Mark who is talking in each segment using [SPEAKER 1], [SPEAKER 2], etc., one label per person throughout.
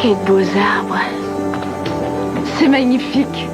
[SPEAKER 1] Quels beaux arbres. C'est magnifique.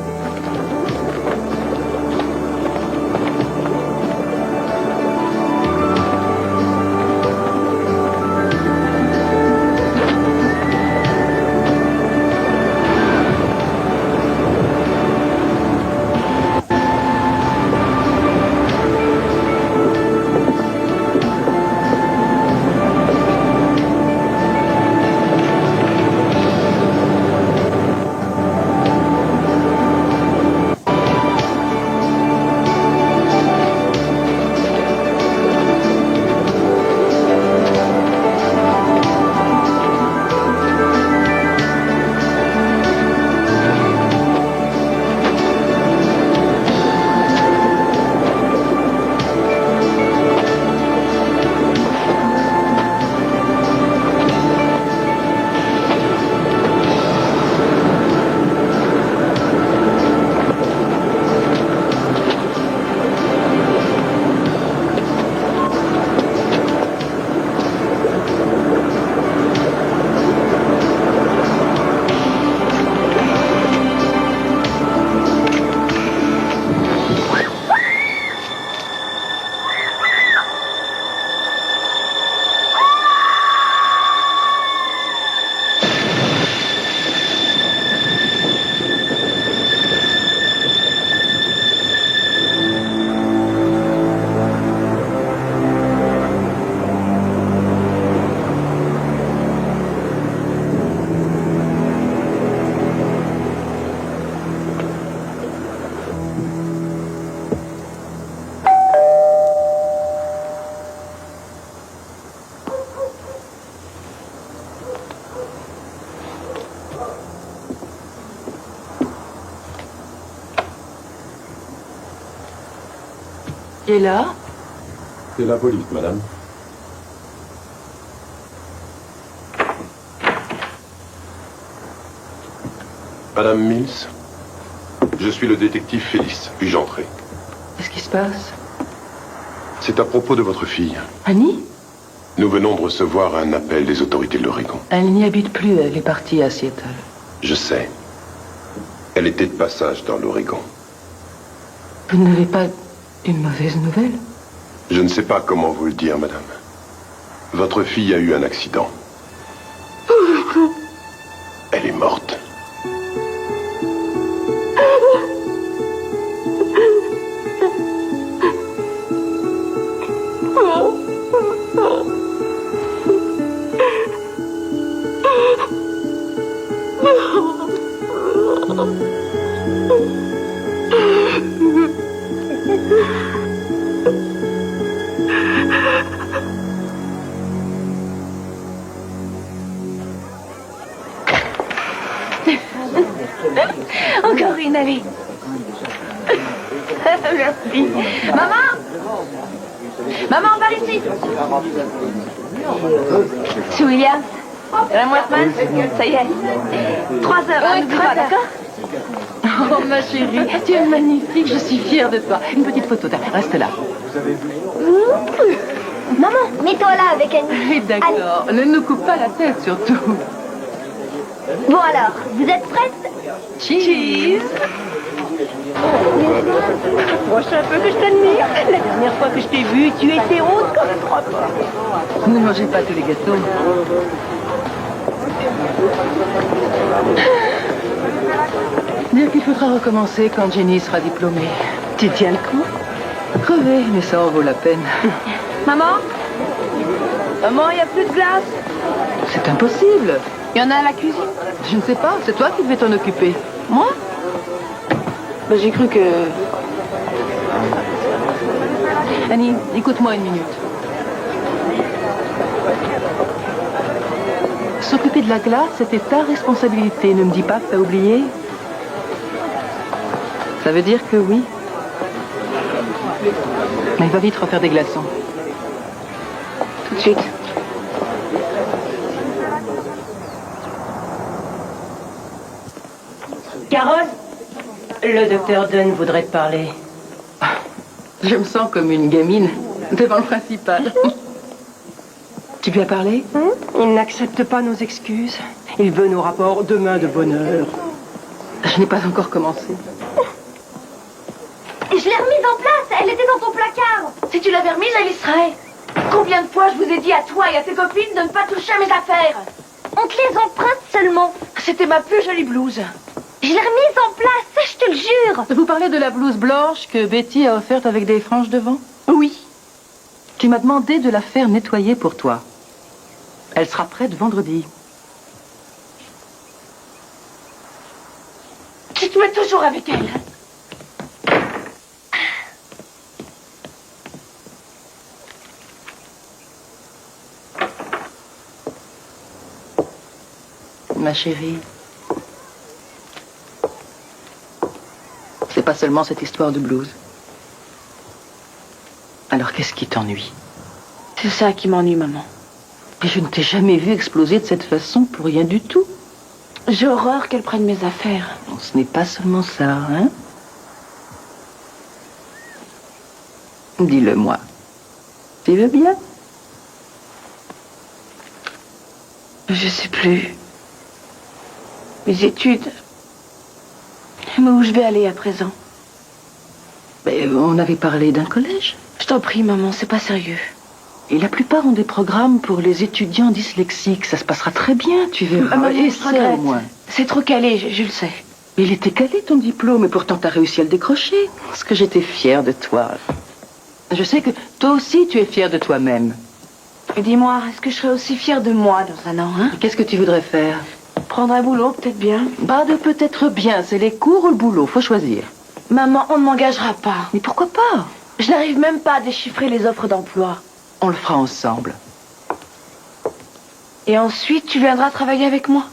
[SPEAKER 1] Et là?
[SPEAKER 2] C'est la police, madame. Madame Mills, je suis le détective Félix. Puis-je entrer?
[SPEAKER 1] Qu'est-ce qui se passe?
[SPEAKER 2] C'est à propos de votre fille.
[SPEAKER 1] Annie?
[SPEAKER 2] Nous venons de recevoir un appel des autorités de l'Oregon.
[SPEAKER 1] Elle n'y habite plus, elle est partie à Seattle.
[SPEAKER 2] Je sais. Elle était de passage dans l'Oregon.
[SPEAKER 1] Vous n'avez pas une mauvaise nouvelle?
[SPEAKER 2] Je ne sais pas comment vous le dire, madame. Votre fille a eu un accident. Elle est morte.
[SPEAKER 1] Encore une, allez. Merci. Maman! Maman, par ici. C'est Williams. La Moitman, ça y est. 3 heures, hein, n'oublie pas, d'accord? Oh, ma chérie, tu es magnifique, je suis fière de toi. Une petite photo, reste là.
[SPEAKER 3] Maman, mets-toi là avec Annie.
[SPEAKER 1] D'accord, ne nous coupe pas la tête, surtout.
[SPEAKER 3] Bon alors, vous êtes prête?
[SPEAKER 1] Cheese! Approche un peu que je t'admire. La dernière fois que je t'ai vue, tu étais haute comme un propre. Ne mangez pas tous les gâteaux. Dire qu'il faudra recommencer quand Jenny sera diplômée. Tu tiens le coup? Crever, mais ça en vaut la peine. Maman? Maman, il n'y a plus de glace. C'est impossible. Il y en a à la cuisine? Je ne sais pas, c'est toi qui devais t'en occuper. Moi? Ben, j'ai cru que... Annie, écoute-moi une minute. S'occuper de la glace, c'était ta responsabilité. Ne me dis pas que t'as oublié. Ça veut dire que oui. Mais va vite refaire des glaçons. Tout de suite.
[SPEAKER 4] Carole, le docteur Dunn voudrait te parler.
[SPEAKER 1] Je me sens comme une gamine devant le principal. Tu lui as parlé?
[SPEAKER 4] Il n'accepte pas nos excuses. Il veut nos rapports demain de bonne heure.
[SPEAKER 1] Je n'ai pas encore commencé.
[SPEAKER 3] Je l'ai remise en place, elle était dans ton placard.
[SPEAKER 5] Si tu l'avais remise, elle y serait. Combien de fois je vous ai dit à toi et à tes copines de ne pas toucher à mes affaires?
[SPEAKER 3] On te les emprunte seulement.
[SPEAKER 5] C'était ma plus jolie blouse.
[SPEAKER 3] Je l'ai remise en place, ça je te le jure.
[SPEAKER 1] Vous parlez de la blouse blanche que Betty a offerte avec des franges devant?
[SPEAKER 5] Oui.
[SPEAKER 1] Tu m'as demandé de la faire nettoyer pour toi. Elle sera prête vendredi.
[SPEAKER 5] Tu te mets toujours avec elle.
[SPEAKER 1] Ma chérie, c'est pas seulement cette histoire de blouse. Alors qu'est-ce qui t'ennuie?
[SPEAKER 5] C'est ça qui m'ennuie, maman.
[SPEAKER 1] Mais je ne t'ai jamais vu exploser de cette façon pour rien du tout.
[SPEAKER 5] J'ai horreur qu'elle prenne mes affaires.
[SPEAKER 1] Bon, ce n'est pas seulement ça, hein? Dis-le-moi. Tu veux bien?
[SPEAKER 5] Je sais plus. Mes études. Mais où je vais aller à présent?
[SPEAKER 1] Mais on avait parlé d'un collège.
[SPEAKER 5] Je t'en prie, maman, c'est pas sérieux.
[SPEAKER 1] Et la plupart ont des programmes pour les étudiants dyslexiques. Ça se passera très bien, tu verras.
[SPEAKER 5] Maman, je
[SPEAKER 1] Essaie,
[SPEAKER 5] regrette.
[SPEAKER 1] au moins.
[SPEAKER 5] C'est trop calé, je le sais.
[SPEAKER 1] Il était calé ton diplôme, et pourtant t'as réussi à le décrocher. Parce que j'étais fière de toi. Je sais que toi aussi tu es fière de toi-même.
[SPEAKER 5] Et dis-moi, est-ce que je serais aussi fière de moi dans un an, hein?
[SPEAKER 1] Qu'est-ce que tu voudrais faire?
[SPEAKER 5] Prendre un boulot, peut-être bien.
[SPEAKER 1] Pas de peut-être bien, c'est les cours ou le boulot, faut choisir.
[SPEAKER 5] Maman, on ne m'engagera pas.
[SPEAKER 1] Mais pourquoi pas?
[SPEAKER 5] Je n'arrive même pas à déchiffrer les offres d'emploi.
[SPEAKER 1] On le fera ensemble.
[SPEAKER 5] Et ensuite, tu viendras travailler avec moi.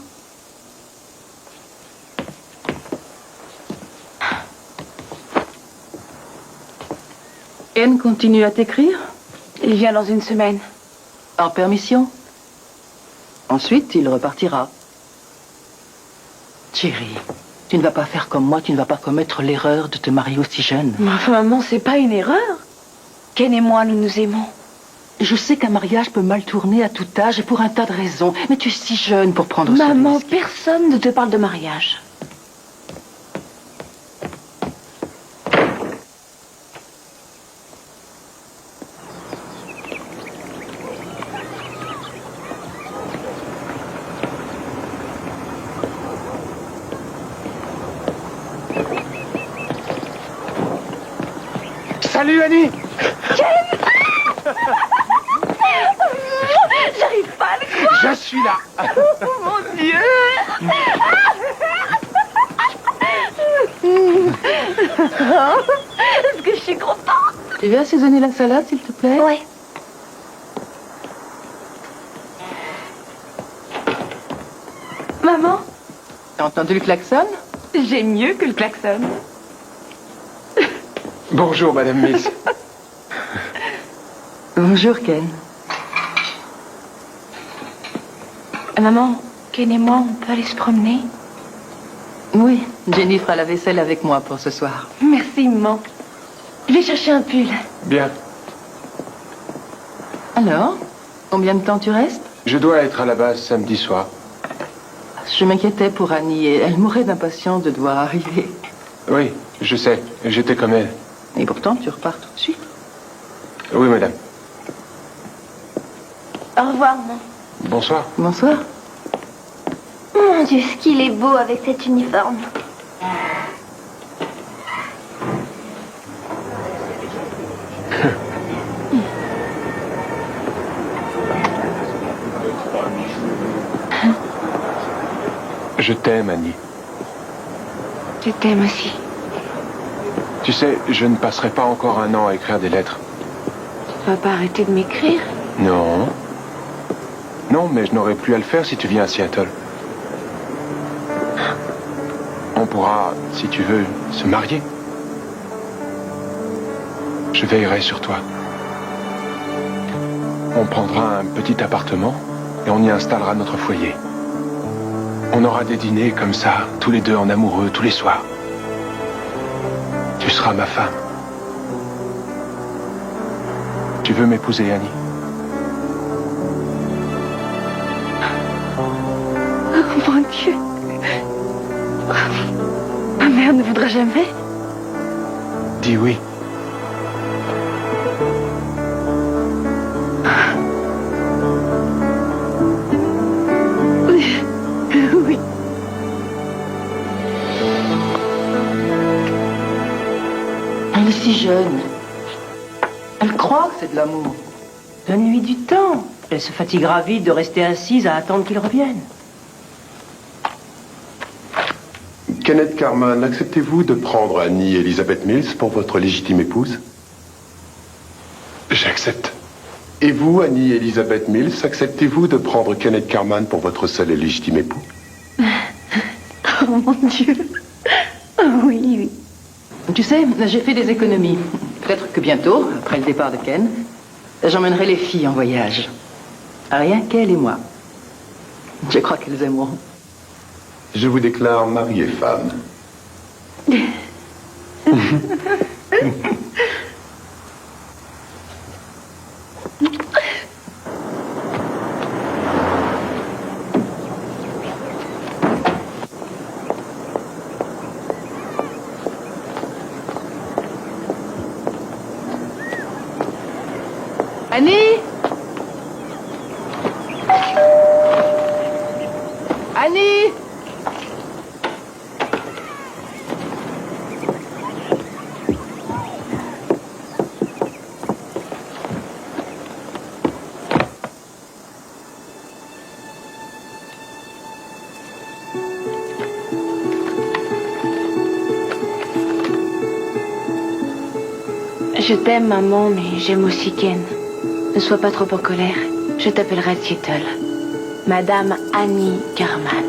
[SPEAKER 1] Ken continue à t'écrire?
[SPEAKER 5] Il vient dans une semaine.
[SPEAKER 1] En permission. Ensuite, il repartira. Chérie, tu ne vas pas faire comme moi, tu ne vas pas commettre l'erreur de te marier aussi jeune.
[SPEAKER 5] Mais enfin, maman, c'est pas une erreur. Ken et moi, nous nous aimons.
[SPEAKER 1] Je sais qu'un mariage peut mal tourner à tout âge et pour un tas de raisons, mais tu es si jeune pour prendre ce
[SPEAKER 5] Maman,
[SPEAKER 1] risque.
[SPEAKER 5] personne ne te parle de mariage.
[SPEAKER 6] Salut Annie.
[SPEAKER 5] J'arrive pas à le croire.
[SPEAKER 6] Je suis là.
[SPEAKER 5] Mon Dieu. Est-ce que je suis contente?
[SPEAKER 1] Tu veux assaisonner la salade, s'il te plaît?
[SPEAKER 3] Ouais.
[SPEAKER 5] Maman,
[SPEAKER 1] T'as entendu le klaxon?
[SPEAKER 5] j'ai mieux que le klaxon.
[SPEAKER 6] Bonjour Madame Mills.
[SPEAKER 1] Bonjour, Ken.
[SPEAKER 5] Maman, Ken et moi, on peut aller se promener?
[SPEAKER 1] Oui, Jenny fera la vaisselle avec moi pour ce soir.
[SPEAKER 5] Merci, maman. Je vais chercher un pull.
[SPEAKER 6] Bien.
[SPEAKER 1] Alors, combien de temps tu restes?
[SPEAKER 6] Je dois être à la base samedi soir.
[SPEAKER 1] Je m'inquiétais pour Annie et elle mourait d'impatience de devoir arriver.
[SPEAKER 6] Oui, je sais. J'étais comme elle.
[SPEAKER 1] Et pourtant, tu repars tout de suite.
[SPEAKER 6] Oui, madame.
[SPEAKER 3] Au revoir, maman.
[SPEAKER 6] Bonsoir.
[SPEAKER 1] Bonsoir.
[SPEAKER 3] Mon Dieu, ce qu'il est beau avec cet uniforme.
[SPEAKER 6] Je t'aime, Annie.
[SPEAKER 5] Je t'aime aussi.
[SPEAKER 6] Tu sais, je ne passerai pas encore un an à écrire des lettres.
[SPEAKER 5] Tu vas pas arrêter de m'écrire?
[SPEAKER 6] Non. Non, mais je n'aurai plus à le faire si tu viens à Seattle. On pourra, si tu veux, se marier. Je veillerai sur toi. On prendra un petit appartement et on y installera notre foyer. On aura des dîners comme ça, tous les deux en amoureux, tous les soirs. Tu seras ma femme. Tu veux m'épouser, Annie?
[SPEAKER 5] Dieu. Ma mère ne voudra jamais.
[SPEAKER 6] Dis oui.
[SPEAKER 5] Oui.
[SPEAKER 1] Elle est si jeune. Elle croit que c'est de l'amour.
[SPEAKER 4] Donne-lui du temps. Elle se fatiguera vite de rester assise à attendre qu'il revienne.
[SPEAKER 2] Kenneth Carman, acceptez-vous de prendre Annie Elizabeth Mills pour votre légitime épouse?
[SPEAKER 6] J'accepte.
[SPEAKER 2] Et vous, Annie Elizabeth Mills, acceptez-vous de prendre Kenneth Carman pour votre seul et légitime époux?
[SPEAKER 5] Oh mon Dieu. Oh, oui, oui.
[SPEAKER 1] Tu sais, j'ai fait des économies. Peut-être que bientôt, après le départ de Ken, j'emmènerai les filles en voyage. Rien qu'elle et moi. Je crois qu'elles aimeront.
[SPEAKER 2] Je vous déclare mari et femme.
[SPEAKER 1] Annie? Annie?
[SPEAKER 5] Je t'aime, maman, mais j'aime aussi Ken. Ne sois pas trop en colère. Je t'appellerai de Seattle. Madame Annie Carman.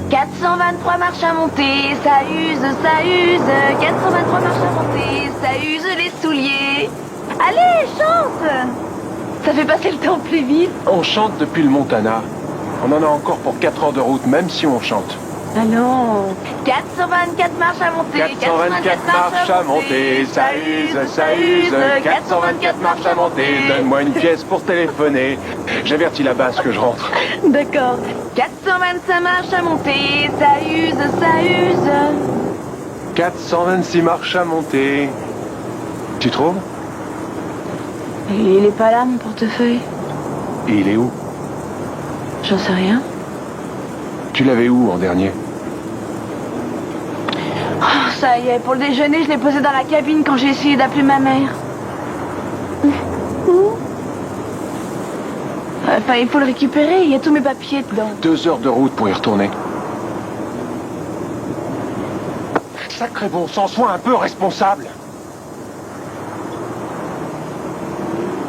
[SPEAKER 5] « 423 marches à monter, ça use, ça use. 423 marches à monter, ça use les souliers. Allez, chante! Ça fait passer le temps plus vite.
[SPEAKER 6] On chante depuis le Montana. On en a encore pour 4 heures de route, même si on chante.
[SPEAKER 5] Ah non. 424 marches à monter.
[SPEAKER 6] 424 marches à monter, ça use, ça use. 424 marches à monter, donne-moi une pièce pour téléphoner. J'avertis la basse que je rentre.
[SPEAKER 5] D'accord. 425 marches à monter, ça use, ça use.
[SPEAKER 6] 426 marches à monter. Tu trouves?
[SPEAKER 5] Il est pas là, mon portefeuille.
[SPEAKER 6] Et il est où?
[SPEAKER 5] J'en sais rien.
[SPEAKER 6] Tu l'avais où en dernier?
[SPEAKER 5] Oh, ça y est, pour le déjeuner, je l'ai posé dans la cabine quand j'ai essayé d'appeler ma mère. Enfin, il faut le récupérer, il y a tous mes papiers dedans.
[SPEAKER 6] 2 heures de route pour y retourner. Sacré bon sang, sois un peu responsable.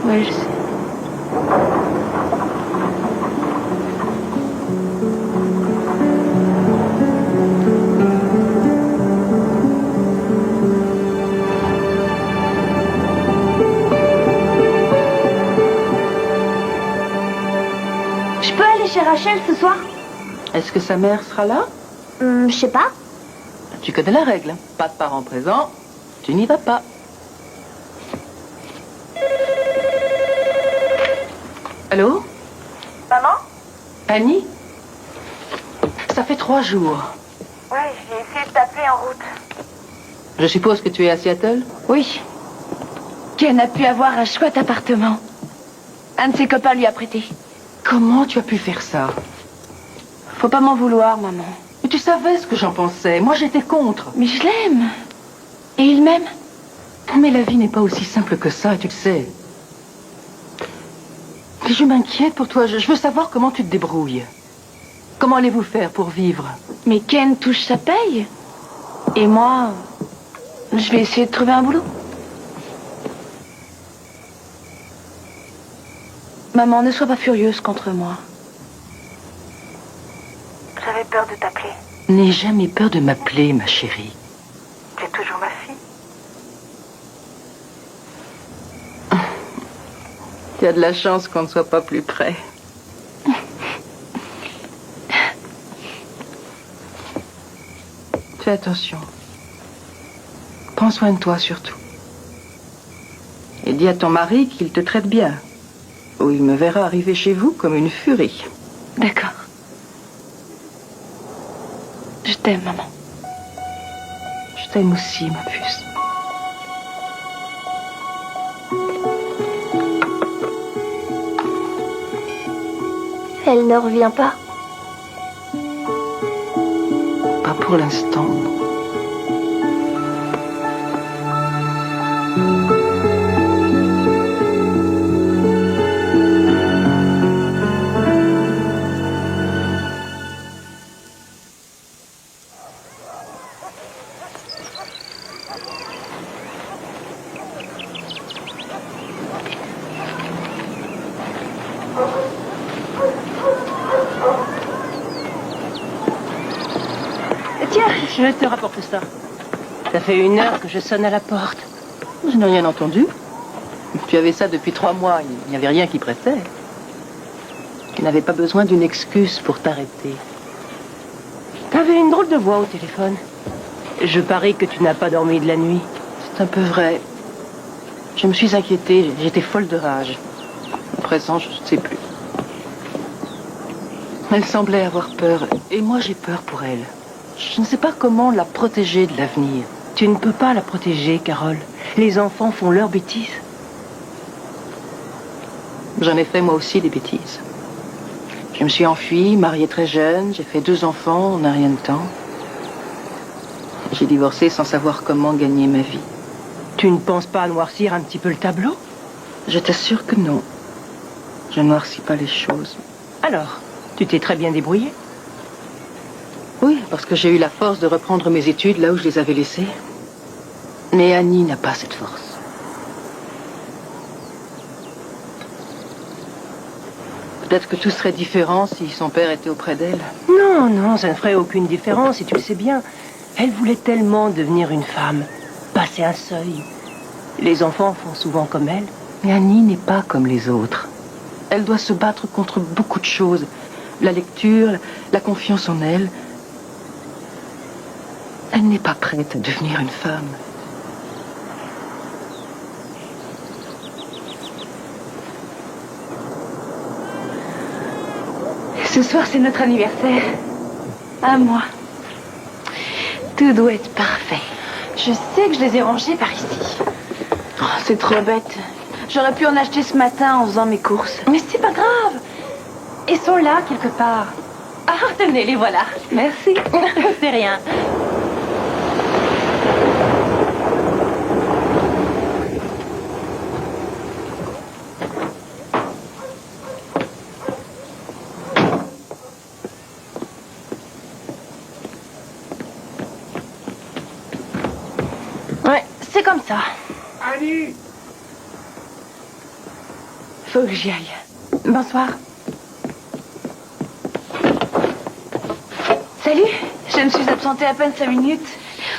[SPEAKER 5] Ouais, je sais.
[SPEAKER 3] Je peux aller chez Rachel ce soir?
[SPEAKER 1] Est-ce que sa mère sera là?
[SPEAKER 3] Je sais pas.
[SPEAKER 1] Tu connais la règle. Pas de parents présents, tu n'y vas pas. Allô?
[SPEAKER 3] Maman?
[SPEAKER 1] Annie? Ça fait 3 jours.
[SPEAKER 3] Ouais, j'ai essayé de t'appeler en route.
[SPEAKER 1] Je suppose que tu es à Seattle?
[SPEAKER 5] Oui. Ken a pu avoir un chouette appartement. Un de ses copains lui a prêté.
[SPEAKER 1] Comment tu as pu faire ça?
[SPEAKER 5] Faut pas m'en vouloir, maman.
[SPEAKER 1] Mais tu savais ce que j'en pensais. Moi, j'étais contre.
[SPEAKER 5] Mais je l'aime. Et il m'aime.
[SPEAKER 1] Mais la vie n'est pas aussi simple que ça, tu le sais. Et je m'inquiète pour toi. Je veux savoir comment tu te débrouilles. Comment allez-vous faire pour vivre?
[SPEAKER 5] Mais Ken touche sa paye. Et moi, je vais essayer de trouver un boulot. Maman, ne sois pas furieuse contre moi.
[SPEAKER 3] J'avais peur de t'appeler.
[SPEAKER 1] N'aie jamais peur de m'appeler, ma chérie.
[SPEAKER 3] Tu es toujours ma fille.
[SPEAKER 1] Tu as de la chance qu'on ne soit pas plus près. Fais attention. Prends soin de toi surtout. Et dis à ton mari qu'il te traite bien. Ou il me verra arriver chez vous comme une furie.
[SPEAKER 5] D'accord. Je t'aime, maman.
[SPEAKER 1] Je t'aime aussi, ma puce.
[SPEAKER 3] Elle ne revient pas.
[SPEAKER 1] Pas pour l'instant.
[SPEAKER 4] Tiens, je te rapporte ça. Ça fait 1 heure que je sonne à la porte.
[SPEAKER 1] Je n'ai rien entendu. Tu avais ça depuis 3 mois. Il n'y avait rien qui pressait. Tu n'avais pas besoin d'une excuse pour t'arrêter.
[SPEAKER 4] T'avais une drôle de voix au téléphone. Je parie que tu n'as pas dormi de la nuit.
[SPEAKER 1] C'est un peu vrai. Je me suis inquiétée. J'étais folle de rage. À présent, je ne sais plus. Elle semblait avoir peur. Et moi, j'ai peur pour elle. Je ne sais pas comment la protéger de l'avenir.
[SPEAKER 4] Tu ne peux pas la protéger, Carole. Les enfants font leurs bêtises.
[SPEAKER 1] J'en ai fait moi aussi des bêtises. Je me suis enfuie, mariée très jeune, j'ai fait 2 enfants en un rien de temps. J'ai divorcé sans savoir comment gagner ma vie.
[SPEAKER 4] Tu ne penses pas à noircir un petit peu le tableau?
[SPEAKER 1] Je t'assure que non. Je ne noircis pas les choses.
[SPEAKER 4] Alors, tu t'es très bien débrouillée?
[SPEAKER 1] Oui, parce que j'ai eu la force de reprendre mes études là où je les avais laissées. Mais Annie n'a pas cette force. Peut-être que tout serait différent si son père était auprès d'elle.
[SPEAKER 4] Non, non, ça ne ferait aucune différence, et tu le sais bien. Elle voulait tellement devenir une femme, passer un seuil. Les enfants font souvent comme elle.
[SPEAKER 1] Mais Annie n'est pas comme les autres. Elle doit se battre contre beaucoup de choses. La lecture, la confiance en elle. Elle n'est pas prête à devenir une femme.
[SPEAKER 5] Ce soir, c'est notre anniversaire. À moi. Tout doit être parfait. Je sais que je les ai rangés par ici. Oh, c'est trop bête. J'aurais pu en acheter ce matin en faisant mes courses. Mais c'est pas grave. Ils sont là, quelque part. Ah, tenez, les voilà. Merci. C'est rien. Ouais, c'est comme ça.
[SPEAKER 6] Annie!
[SPEAKER 5] Faut que j'y aille. Bonsoir. Salut, je me suis absentée à peine 5 minutes.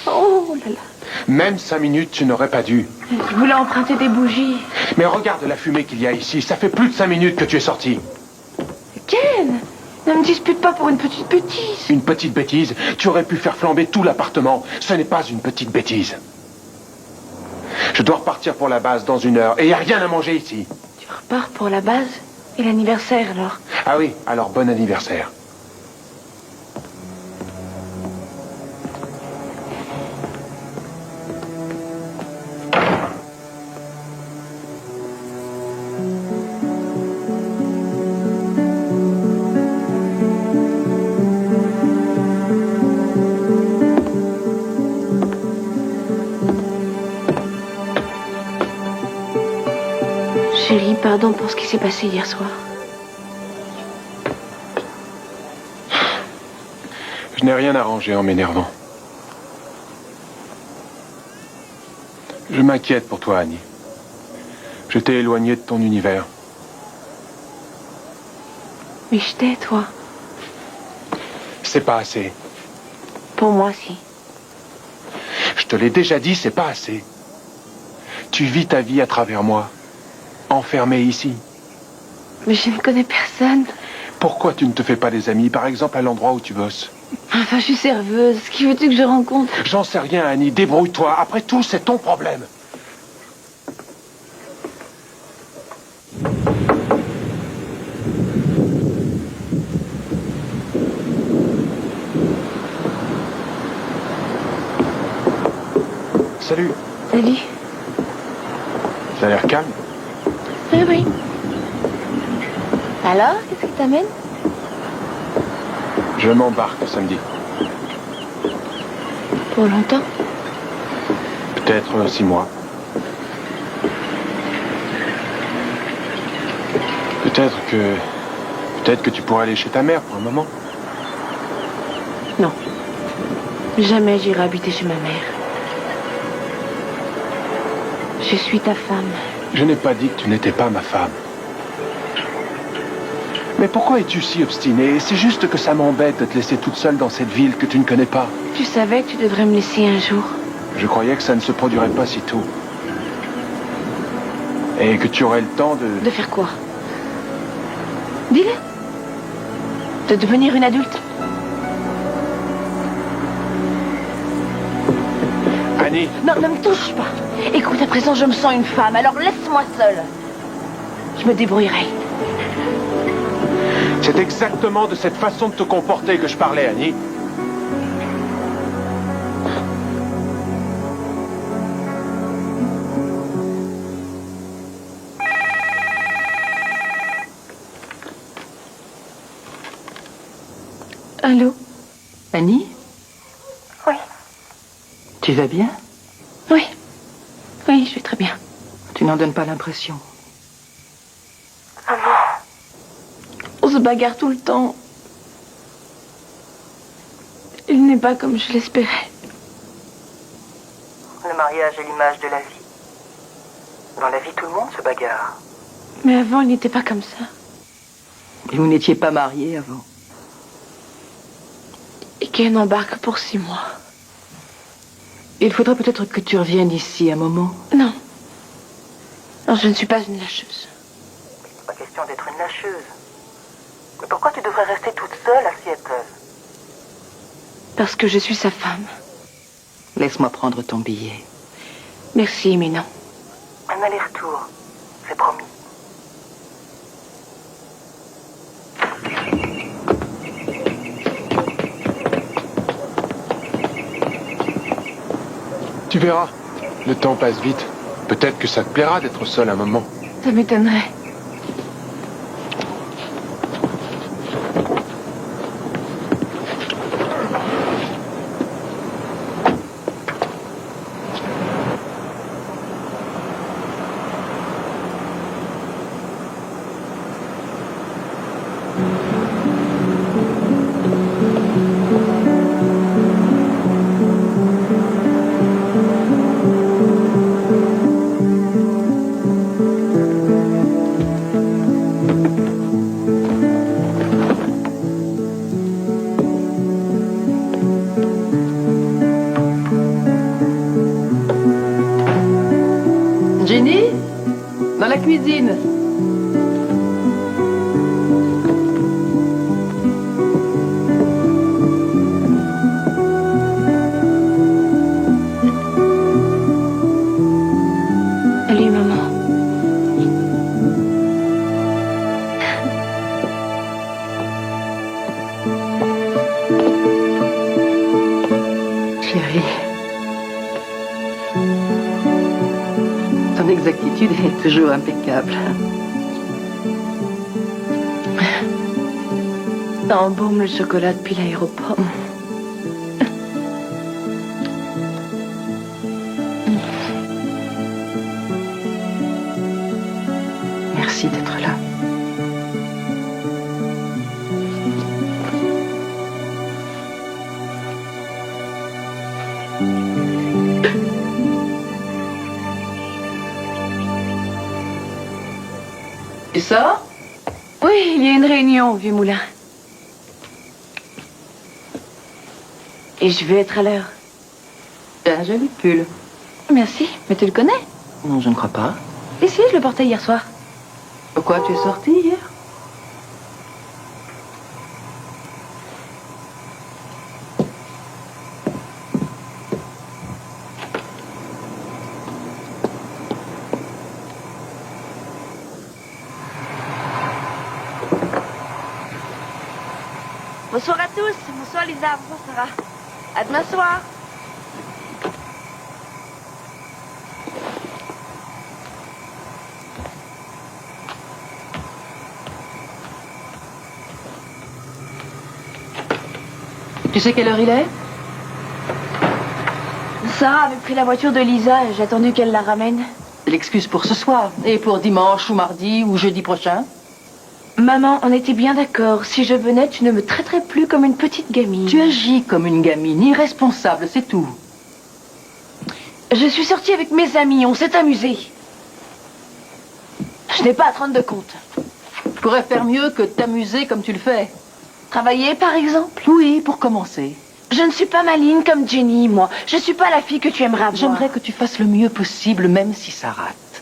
[SPEAKER 5] Oh là là.
[SPEAKER 6] Même 5 minutes, tu n'aurais pas dû.
[SPEAKER 5] Je voulais emprunter des bougies.
[SPEAKER 6] Mais regarde la fumée qu'il y a ici. Ça fait plus de 5 minutes que tu es sorti.
[SPEAKER 5] Ken, ne me dispute pas pour une petite bêtise.
[SPEAKER 6] Une petite bêtise? Tu aurais pu faire flamber tout l'appartement. Ce n'est pas une petite bêtise. Je dois repartir pour la base dans 1 heure. Et il n'y a rien à manger ici.
[SPEAKER 5] Tu repars pour la base? Et l'anniversaire alors?
[SPEAKER 6] Ah oui, alors bon anniversaire.
[SPEAKER 5] Chérie, pardon pour ce qui s'est passé hier soir.
[SPEAKER 6] Je n'ai rien arrangé en m'énervant. Je m'inquiète pour toi, Annie. Je t'ai éloigné de ton univers.
[SPEAKER 5] Mais je t'ai, toi.
[SPEAKER 6] C'est pas assez.
[SPEAKER 5] Pour moi, si.
[SPEAKER 6] Je te l'ai déjà dit, c'est pas assez. Tu vis ta vie à travers moi. Enfermé ici.
[SPEAKER 5] Mais je ne connais personne.
[SPEAKER 6] Pourquoi tu ne te fais pas des amis, par exemple à l'endroit où tu bosses?
[SPEAKER 5] Enfin, je suis serveuse. Qui veux-tu que je rencontre?
[SPEAKER 6] J'en sais rien, Annie. Débrouille-toi. Après tout, c'est ton problème. Salut.
[SPEAKER 5] Salut.
[SPEAKER 6] Ça a l'air calme.
[SPEAKER 5] Oui, oui. Alors, qu'est-ce qui t'amène?
[SPEAKER 6] Je m'embarque samedi.
[SPEAKER 5] Pour longtemps?
[SPEAKER 6] Peut-être 6 mois. Peut-être que tu pourrais aller chez ta mère pour un moment.
[SPEAKER 5] Non. Jamais j'irai habiter chez ma mère. Je suis ta femme.
[SPEAKER 6] Je n'ai pas dit que tu n'étais pas ma femme. Mais pourquoi es-tu si obstinée? C'est juste que ça m'embête de te laisser toute seule dans cette ville que tu ne connais pas.
[SPEAKER 5] Tu savais que tu devrais me laisser un jour.
[SPEAKER 6] Je croyais que ça ne se produirait pas si tôt. Et que tu aurais le temps de...
[SPEAKER 5] De faire quoi? Dis-le. De devenir une adulte.
[SPEAKER 6] Annie!
[SPEAKER 5] Non, ne me touche pas. Écoute, à présent, je me sens une femme, alors laisse-moi seule. Je me débrouillerai.
[SPEAKER 6] C'est exactement de cette façon de te comporter que je parlais, Annie.
[SPEAKER 5] Allô?
[SPEAKER 1] Annie?
[SPEAKER 5] Oui.
[SPEAKER 1] Tu vas bien?
[SPEAKER 5] Oui. Oui, je vais très bien.
[SPEAKER 1] Tu n'en donnes pas l'impression.
[SPEAKER 5] On se bagarre tout le temps. Il n'est pas comme je l'espérais.
[SPEAKER 4] Le mariage est l'image de la vie. Dans la vie, tout le monde se bagarre.
[SPEAKER 5] Mais avant, il n'était pas comme ça.
[SPEAKER 1] Et vous n'étiez pas mariés avant?
[SPEAKER 5] Et Ken embarque pour 6 mois.
[SPEAKER 1] Il faudrait peut-être que tu reviennes ici un moment.
[SPEAKER 5] Non. Non, je ne suis pas une lâcheuse.
[SPEAKER 4] C'est pas question d'être une lâcheuse. Mais pourquoi tu devrais rester toute seule à Seattle?
[SPEAKER 5] Parce que je suis sa femme.
[SPEAKER 1] Laisse-moi prendre ton billet.
[SPEAKER 5] Merci, mais non.
[SPEAKER 4] Un aller-retour, c'est promis.
[SPEAKER 6] Tu verras, le temps passe vite. Peut-être que ça te plaira d'être seule un moment.
[SPEAKER 5] Ça m'étonnerait.
[SPEAKER 1] Jenny? Dans la cuisine.
[SPEAKER 5] Salut, maman.
[SPEAKER 1] Chérie. Ton exactitude est toujours impeccable.
[SPEAKER 5] Ça embaume le chocolat depuis l'aéroport.
[SPEAKER 1] Merci d'être là. Tu sors?
[SPEAKER 5] Oui, il y a une réunion au Vieux Moulin. Et je vais être à l'heure.
[SPEAKER 1] T'as un joli pull.
[SPEAKER 5] Merci, mais tu le connais?
[SPEAKER 1] Non, je ne crois pas.
[SPEAKER 5] Et si, je le portais hier soir.
[SPEAKER 1] Pourquoi tu es sortie hier?
[SPEAKER 5] Bonsoir à tous. Bonsoir Lisa. Bonsoir Sarah. À demain soir.
[SPEAKER 1] Tu sais quelle heure il est?
[SPEAKER 5] Sarah avait pris la voiture de Lisa et j'ai attendu qu'elle la ramène.
[SPEAKER 1] C'est l'excuse pour ce soir. Et pour dimanche ou mardi ou jeudi prochain?
[SPEAKER 5] Maman, on était bien d'accord. Si je venais, tu ne me traiterais plus comme une petite gamine.
[SPEAKER 1] Tu agis comme une gamine, irresponsable, c'est tout.
[SPEAKER 5] Je suis sortie avec mes amis, on s'est amusés. Je n'ai pas à te rendre de compte.
[SPEAKER 1] Tu pourrais faire mieux que de t'amuser comme tu le fais.
[SPEAKER 5] Travailler, par exemple?
[SPEAKER 1] Oui, pour commencer.
[SPEAKER 5] Je ne suis pas maligne comme Jenny, moi. Je suis pas la fille que tu aimerais avoir.
[SPEAKER 1] J'aimerais que tu fasses le mieux possible, même si ça rate.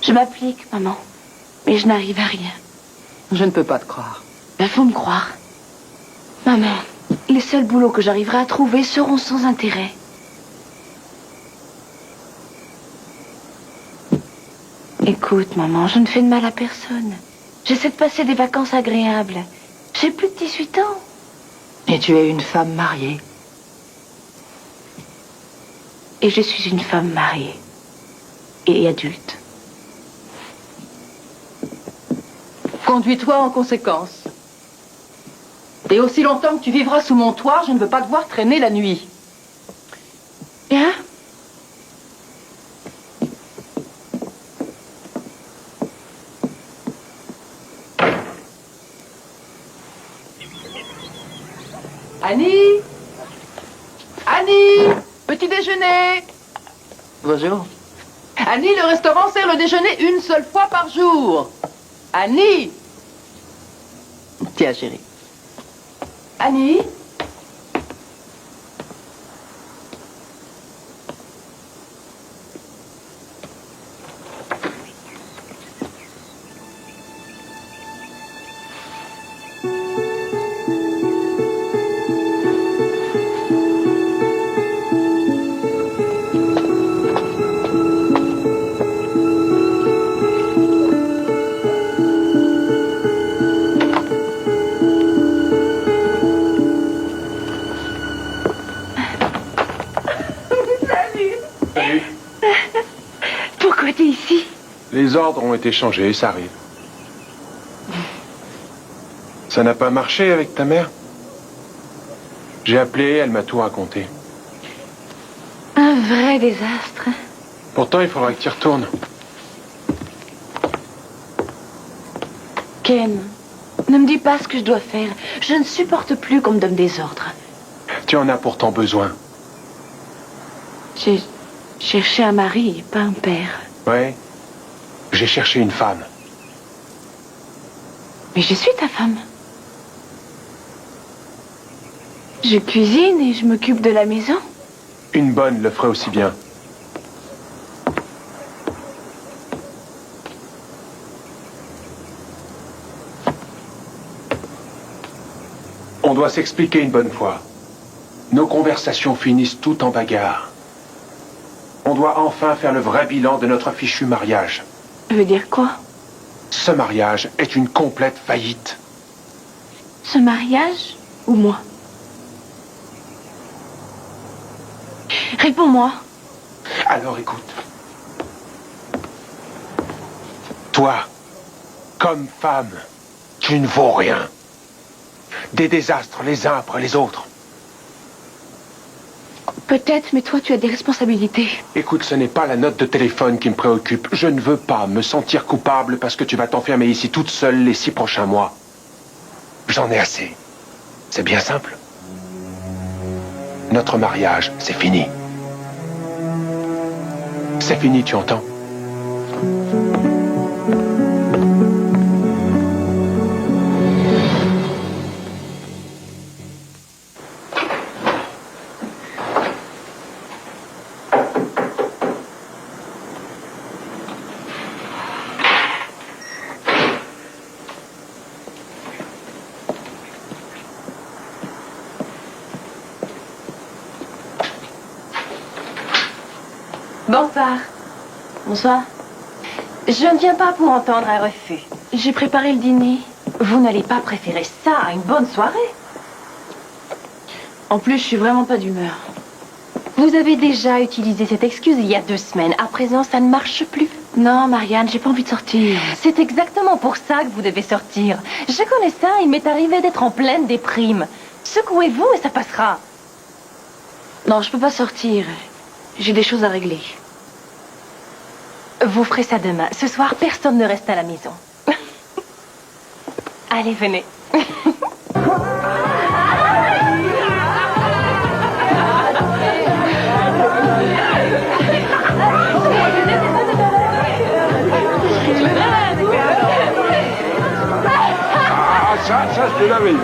[SPEAKER 5] Je m'applique, maman. Mais je n'arrive à rien.
[SPEAKER 1] Je ne peux pas te croire.
[SPEAKER 5] Ben, faut me croire. Maman, les seuls boulots que j'arriverai à trouver seront sans intérêt. Écoute, maman, je ne fais de mal à personne. J'essaie de passer des vacances agréables. J'ai plus de 18 ans.
[SPEAKER 1] Et tu es une femme mariée.
[SPEAKER 5] Et je suis une femme mariée. Et adulte.
[SPEAKER 1] Conduis-toi en conséquence. Et aussi longtemps que tu vivras sous mon toit, je ne veux pas te voir traîner la nuit.
[SPEAKER 5] Bien.
[SPEAKER 1] Annie? Annie? Petit déjeuner? Bonjour. Annie, le restaurant sert le déjeuner une seule fois par jour. Annie? Tiens, chérie. Annie?
[SPEAKER 6] Salut.
[SPEAKER 5] Pourquoi t'es ici?
[SPEAKER 6] Les ordres ont été changés, ça arrive. Ça n'a pas marché avec ta mère? J'ai appelé, elle m'a tout raconté.
[SPEAKER 5] Un vrai désastre.
[SPEAKER 6] Pourtant, il faudra que tu y retournes.
[SPEAKER 5] Ken, ne me dis pas ce que je dois faire. Je ne supporte plus qu'on me donne des ordres.
[SPEAKER 6] Tu en as pourtant besoin.
[SPEAKER 5] J'ai cherché un mari et pas un père.
[SPEAKER 6] Ouais. J'ai cherché une femme.
[SPEAKER 5] Mais je suis ta femme. Je cuisine et je m'occupe de la maison.
[SPEAKER 6] Une bonne le ferait aussi bien. On doit s'expliquer une bonne fois. Nos conversations finissent toutes en bagarre. On doit enfin faire le vrai bilan de notre fichu mariage.
[SPEAKER 5] Ça veut dire quoi?
[SPEAKER 6] Ce mariage est une complète faillite.
[SPEAKER 5] Ce mariage ou moi? Réponds-moi.
[SPEAKER 6] Alors écoute. Toi, comme femme, tu ne vaux rien. Des désastres les uns après les autres.
[SPEAKER 5] Peut-être, mais toi, tu as des responsabilités.
[SPEAKER 6] Écoute, ce n'est pas la note de téléphone qui me préoccupe. Je ne veux pas me sentir coupable parce que tu vas t'enfermer ici toute seule les 6 prochains mois. J'en ai assez. C'est bien simple. Notre mariage, c'est fini. C'est fini, tu entends?
[SPEAKER 5] Bonsoir. Bonsoir.
[SPEAKER 4] Je ne viens pas pour entendre un refus.
[SPEAKER 5] J'ai préparé le dîner. Vous n'allez pas préférer ça à une bonne soirée? En plus, je suis vraiment pas d'humeur. Vous avez déjà utilisé cette excuse il y a 2 semaines. À présent, ça ne marche plus. Non, Marianne, j'ai pas envie de sortir. C'est exactement pour ça que vous devez sortir. Je connais ça, il m'est arrivé d'être en pleine déprime. Secouez-vous et ça passera. Non, je peux pas sortir. J'ai des choses à régler. Vous ferez ça demain. Ce soir, personne ne reste à la maison. Allez, venez.
[SPEAKER 6] Ça, je te l'avais dit.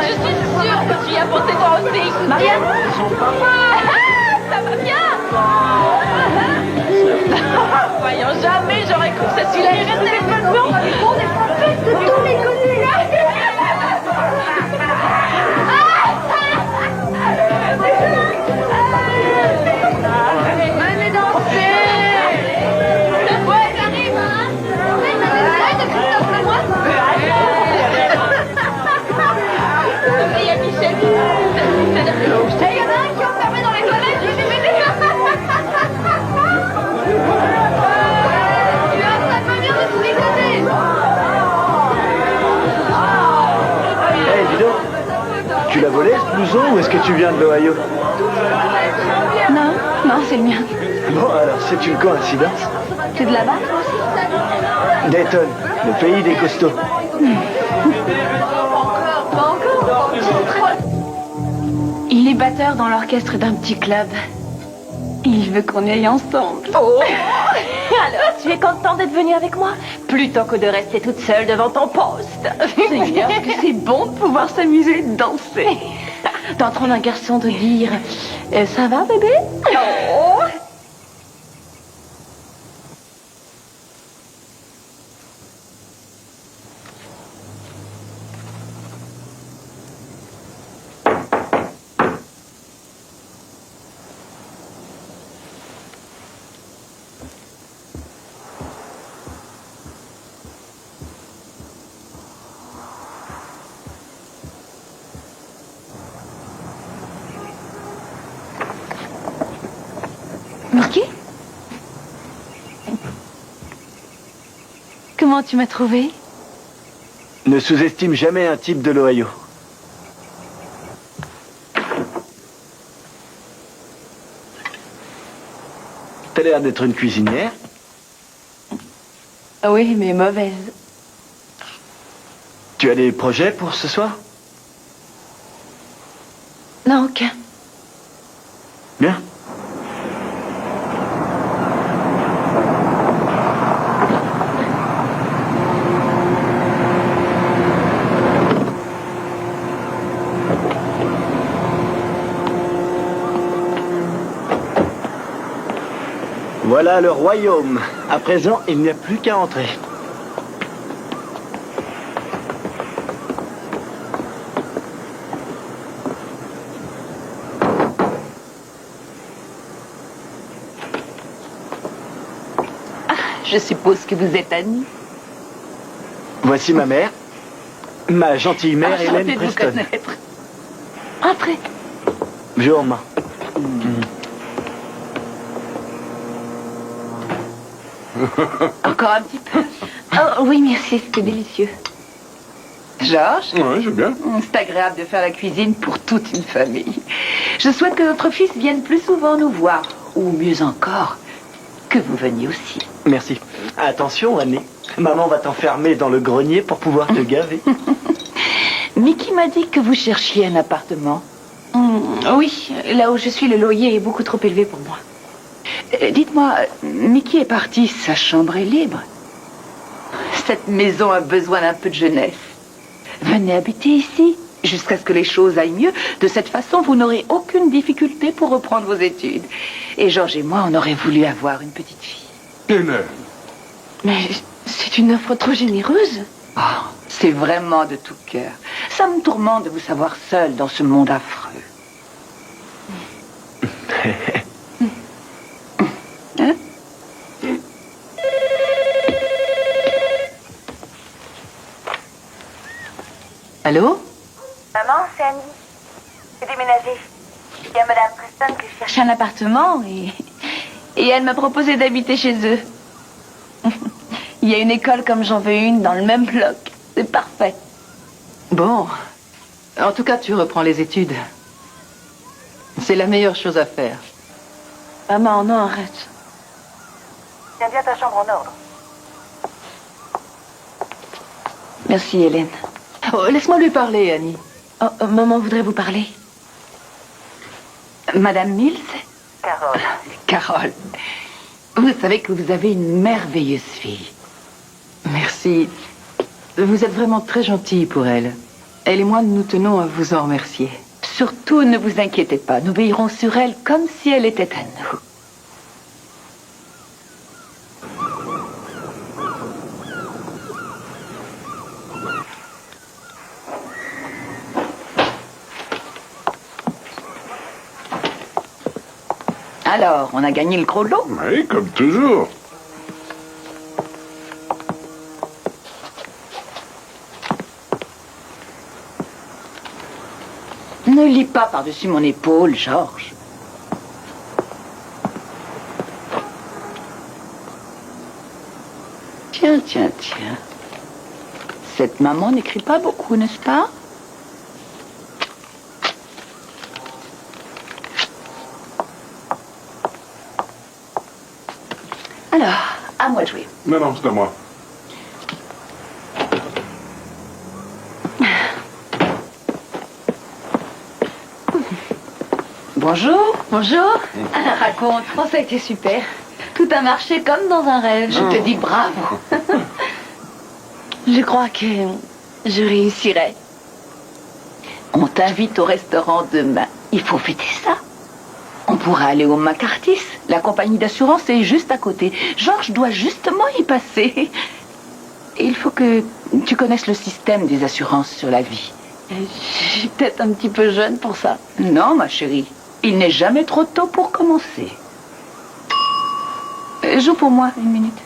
[SPEAKER 5] Je suis sûre que tu y as pensé toi aussi. Marianne? Ça va bien? Voyons, jamais j'aurais cru que ça celui-là irait tellement. On est faites de tous les collègues. Venez danser. Ouais, j'arrive. Il y a Michel. Il y en a un qui est enfermé dans les toilettes. Je vais m'aider.
[SPEAKER 7] Hey, dis donc, tu l'as volé ce blouson ou est-ce que tu viens de l'Ohio?
[SPEAKER 5] Non, non, c'est le mien.
[SPEAKER 7] Bon, alors c'est une coïncidence.
[SPEAKER 5] C'est de là-bas, toi aussi?
[SPEAKER 7] Dayton, le pays des costauds.
[SPEAKER 5] Il est batteur dans l'orchestre d'un petit club. Il veut qu'on aille ensemble. Oh. Alors, tu es content d'être venue avec moi? Plutôt que de rester toute seule devant ton poste. Seigneur, que c'est bon de pouvoir s'amuser et de danser. T'entends un garçon te dire ça va, bébé? Oh. Mickey? Comment tu m'as trouvé?
[SPEAKER 7] Ne sous-estime jamais un type de l'Ohio. T'as l'air d'être une cuisinière.
[SPEAKER 5] Oui, mais mauvaise.
[SPEAKER 7] Tu as des projets pour ce soir?
[SPEAKER 5] Non, aucun.
[SPEAKER 7] Bien. Voilà le royaume. À présent, il n'y a plus qu'à entrer.
[SPEAKER 5] Je suppose que vous êtes amis.
[SPEAKER 7] Voici ma mère. Ma gentille mère,
[SPEAKER 5] Enchantée
[SPEAKER 7] Hélène
[SPEAKER 5] de vous
[SPEAKER 7] Preston.
[SPEAKER 5] connaître. Entrez.
[SPEAKER 7] Bonjour, ma.
[SPEAKER 5] Encore un petit peu. Oh, oui, merci, c'était délicieux. Georges,
[SPEAKER 6] Oui, je veux bien.
[SPEAKER 5] c'est agréable de faire la cuisine pour toute une famille. Je souhaite que notre fils vienne plus souvent nous voir. Ou mieux encore, que vous veniez aussi.
[SPEAKER 7] Merci. Attention, Annie. Maman va t'enfermer dans le grenier pour pouvoir te gaver.
[SPEAKER 5] Mickey m'a dit que vous cherchiez un appartement. Oui, là où je suis, le loyer est beaucoup trop élevé pour moi. Dites-moi, Mickey est parti, sa chambre est libre. Cette maison a besoin d'un peu de jeunesse. Venez habiter ici.
[SPEAKER 1] jusqu'à ce que les choses aillent mieux. De cette façon, vous n'aurez aucune difficulté pour reprendre vos études. Et Georges et moi, on aurait voulu avoir une petite fille.
[SPEAKER 2] Hélène.
[SPEAKER 5] Mais c'est une offre trop généreuse.
[SPEAKER 1] Oh, c'est vraiment de tout cœur. Ça me tourmente de vous savoir seule dans ce monde affreux. Hein? Allô?
[SPEAKER 3] Maman, c'est Annie. J'ai déménagé. Il y a Madame Preston que je cherche.
[SPEAKER 5] Cherche un appartement et elle m'a proposé d'habiter chez eux. Il y a une école comme j'en veux une dans le même bloc. C'est parfait.
[SPEAKER 1] Bon. En tout cas, tu reprends les études. C'est la meilleure chose à faire.
[SPEAKER 5] Maman, non, arrête.
[SPEAKER 3] Tiens bien ta chambre en ordre.
[SPEAKER 5] Merci, Hélène.
[SPEAKER 1] Oh, laisse-moi lui parler, Annie.
[SPEAKER 5] Maman voudrait vous parler.
[SPEAKER 1] Madame Mills?
[SPEAKER 3] Carole.
[SPEAKER 1] Carole. Vous savez que vous avez une merveilleuse fille. Merci. Vous êtes vraiment très gentille pour elle. Elle et moi, nous tenons à vous en remercier. Surtout, ne vous inquiétez pas. Nous veillerons sur elle comme si elle était à nous. Alors, on a gagné le gros lot?
[SPEAKER 2] Oui, comme toujours.
[SPEAKER 1] Ne lis pas par-dessus mon épaule, Georges. Tiens, tiens, tiens. Cette maman n'écrit pas beaucoup, n'est-ce pas? Alors, à moi de jouer.
[SPEAKER 2] Non, non, c'est à moi.
[SPEAKER 5] Bonjour. Bonjour. Raconte. Oh, ça a été super. Tout a marché comme dans un rêve. Je te dis bravo. Je crois que je réussirai. On t'invite au restaurant demain. Il faut fêter ça. On pourra aller au McCarthy's. La compagnie d'assurance est juste à côté. Georges doit justement y passer. Et il faut que tu connaisses le système des assurances sur la vie. Je suis peut-être un petit peu jeune pour ça. Non, ma chérie. Il n'est jamais trop tôt pour commencer. Joue pour moi, 1 minute.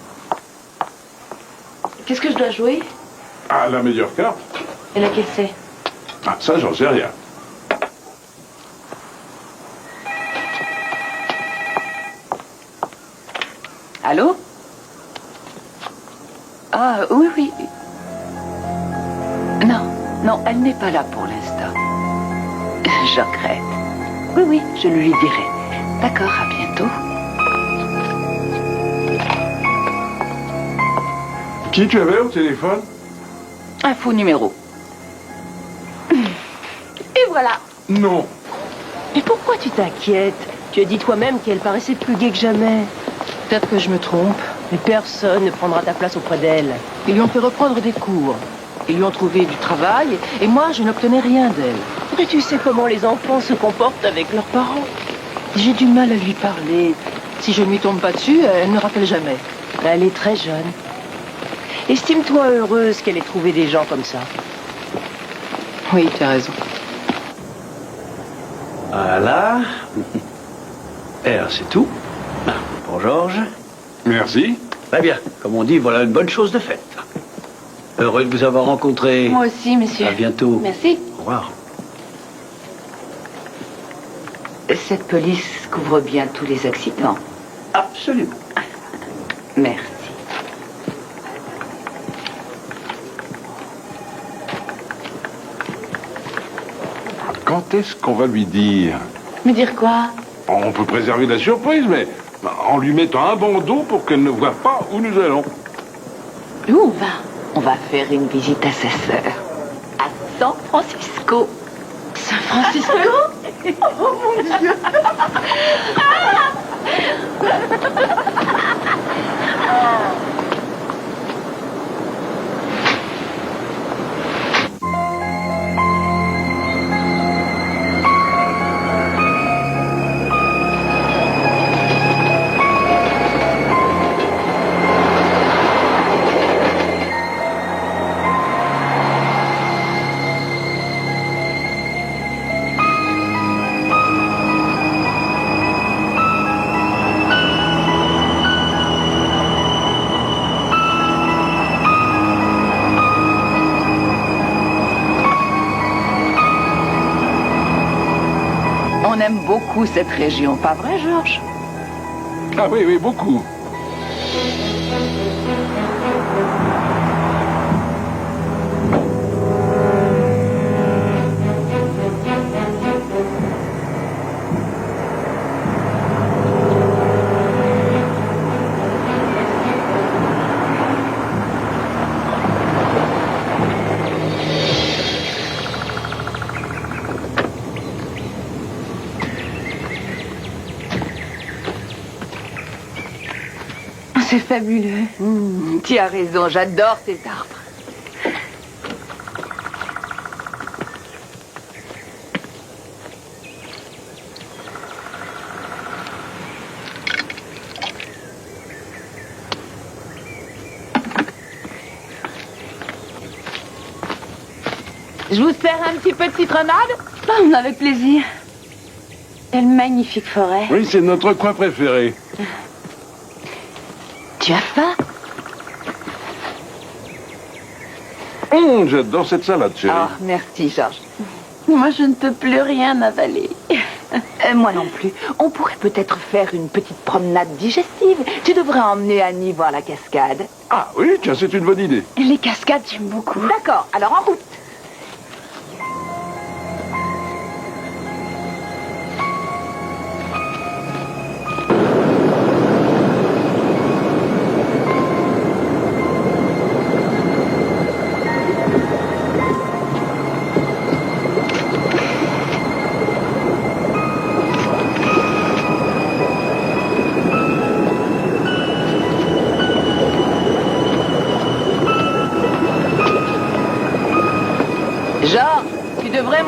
[SPEAKER 5] Qu'est-ce que je dois jouer?
[SPEAKER 2] Ah, la meilleure carte?
[SPEAKER 5] Et laquelle c'est?
[SPEAKER 2] Ah, ça, j'en sais rien.
[SPEAKER 1] Allô? Ah, oui, oui. Non, non, elle n'est pas là pour l'instant. Je regrette. Oui, oui, je lui dirai. D'accord, à bientôt.
[SPEAKER 2] Qui tu avais au téléphone?
[SPEAKER 1] Un faux numéro.
[SPEAKER 5] Et voilà.
[SPEAKER 2] Non.
[SPEAKER 4] Et pourquoi tu t'inquiètes? Tu as dit toi-même qu'elle paraissait plus gaie que jamais.
[SPEAKER 1] Peut-être que je me trompe.
[SPEAKER 4] Mais personne ne prendra ta place auprès d'elle.
[SPEAKER 1] Ils lui ont fait reprendre des cours. Ils lui ont trouvé du travail et moi, je n'obtenais rien d'elle.
[SPEAKER 4] Mais tu sais comment les enfants se comportent avec leurs parents.
[SPEAKER 1] J'ai du mal à lui parler. Si je ne lui tombe pas dessus, elle ne rappelle jamais.
[SPEAKER 4] Elle est très jeune. Estime-toi heureuse qu'elle ait trouvé des gens comme ça.
[SPEAKER 1] Oui, tu as raison.
[SPEAKER 7] Voilà. Et alors, c'est tout. Pour Georges.
[SPEAKER 2] Merci.
[SPEAKER 7] Très bien. Comme on dit, voilà une bonne chose de faite. Heureux de vous avoir rencontré.
[SPEAKER 5] Moi aussi, monsieur.
[SPEAKER 7] À bientôt.
[SPEAKER 5] Merci.
[SPEAKER 7] Au revoir.
[SPEAKER 1] Cette police couvre bien tous les accidents.
[SPEAKER 7] Absolument.
[SPEAKER 1] Merci.
[SPEAKER 2] Quand est-ce qu'on va lui dire?
[SPEAKER 5] Me dire quoi?
[SPEAKER 2] On peut préserver la surprise, mais en lui mettant un bandeau pour qu'elle ne voit pas où nous allons.
[SPEAKER 1] Où on va? On va faire une visite à sa sœur. À San Francisco.
[SPEAKER 5] San Francisco?
[SPEAKER 1] Oh mon Dieu! on aime beaucoup cette région, pas vrai, Georges?
[SPEAKER 6] Ah oui, oui, beaucoup.
[SPEAKER 1] C'est fabuleux. Tu as raison, j'adore ces arbres. Je vous sers un petit peu de citronnade?
[SPEAKER 5] Avec plaisir. Quelle magnifique forêt.
[SPEAKER 6] Oui, c'est notre coin préféré.
[SPEAKER 5] Tu as faim?
[SPEAKER 6] J'adore cette salade, chérie.
[SPEAKER 1] Oh, merci, Georges.
[SPEAKER 5] Moi, je ne peux plus rien avaler.
[SPEAKER 1] Moi non plus. On pourrait peut-être faire une petite promenade digestive. Tu devrais emmener Annie voir la cascade.
[SPEAKER 6] Ah oui, tiens, c'est une bonne idée.
[SPEAKER 5] Les cascades, j'aime beaucoup.
[SPEAKER 1] D'accord, alors en route.